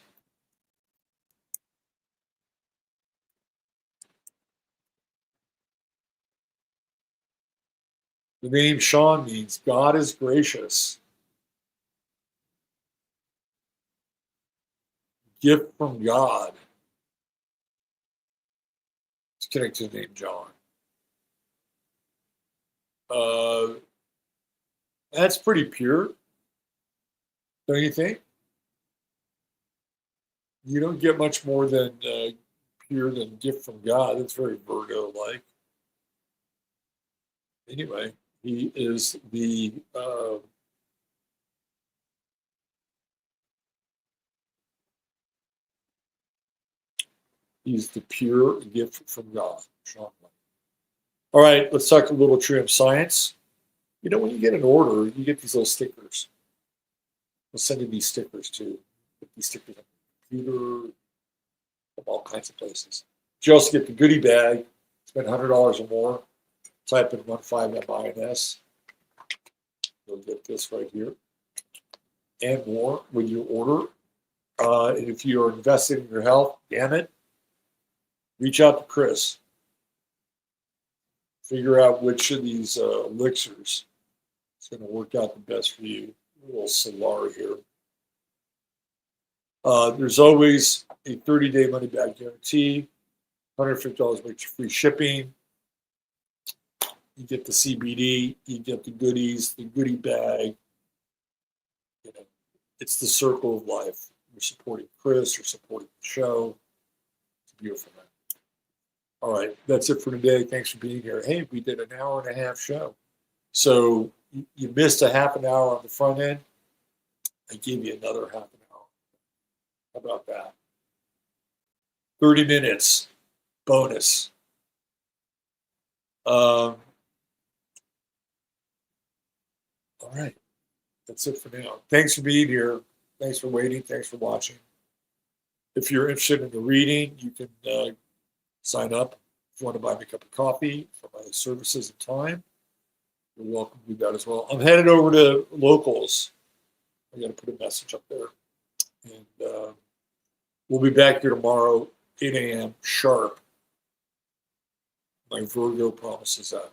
The name Shaun means God is gracious. Gift from God. It's connected to the name John. That's pretty pure, don't you think? You don't get much more than pure than gift from God. It's very Virgo-like. Anyway, he is the he's the pure gift from God. Shaun White. All right, let's talk a little True Hemp Science. When you get an order, you get these little stickers. I'll send you these stickers too. Get these stickers on the computer, from all kinds of places. But you also get the goodie bag. Spend $100 or more. Type in 15MINS. You'll get this right here and more when you order. And if you are invested in your health, damn it, reach out to Chris. Figure out which of these elixirs is going to work out the best for you. A little Solar here. There's always a 30-day money-back guarantee. $150 makes you free shipping. You get the CBD. You get the goodies, the goodie bag. You know, it's the circle of life. You're supporting Chris. You're supporting the show. It's beautiful, man. All right, that's it for today. Thanks for being here. Hey, we did an hour and a half show. So you missed a half an hour on the front end. I gave you another half an hour. How about that? 30 minutes bonus. All right, that's it for now. Thanks for being here. Thanks for waiting. Thanks for watching. If you're interested in the reading, you can sign up. If you want to buy me a cup of coffee for my services and time, you're welcome to do that as well. I'm headed over to Locals. I'm going to put a message up there. And we'll be back here tomorrow, 8 a.m. sharp. My Virgo promises that.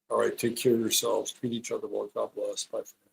All right, take care of yourselves. Treat each other well. God bless. Bye for now.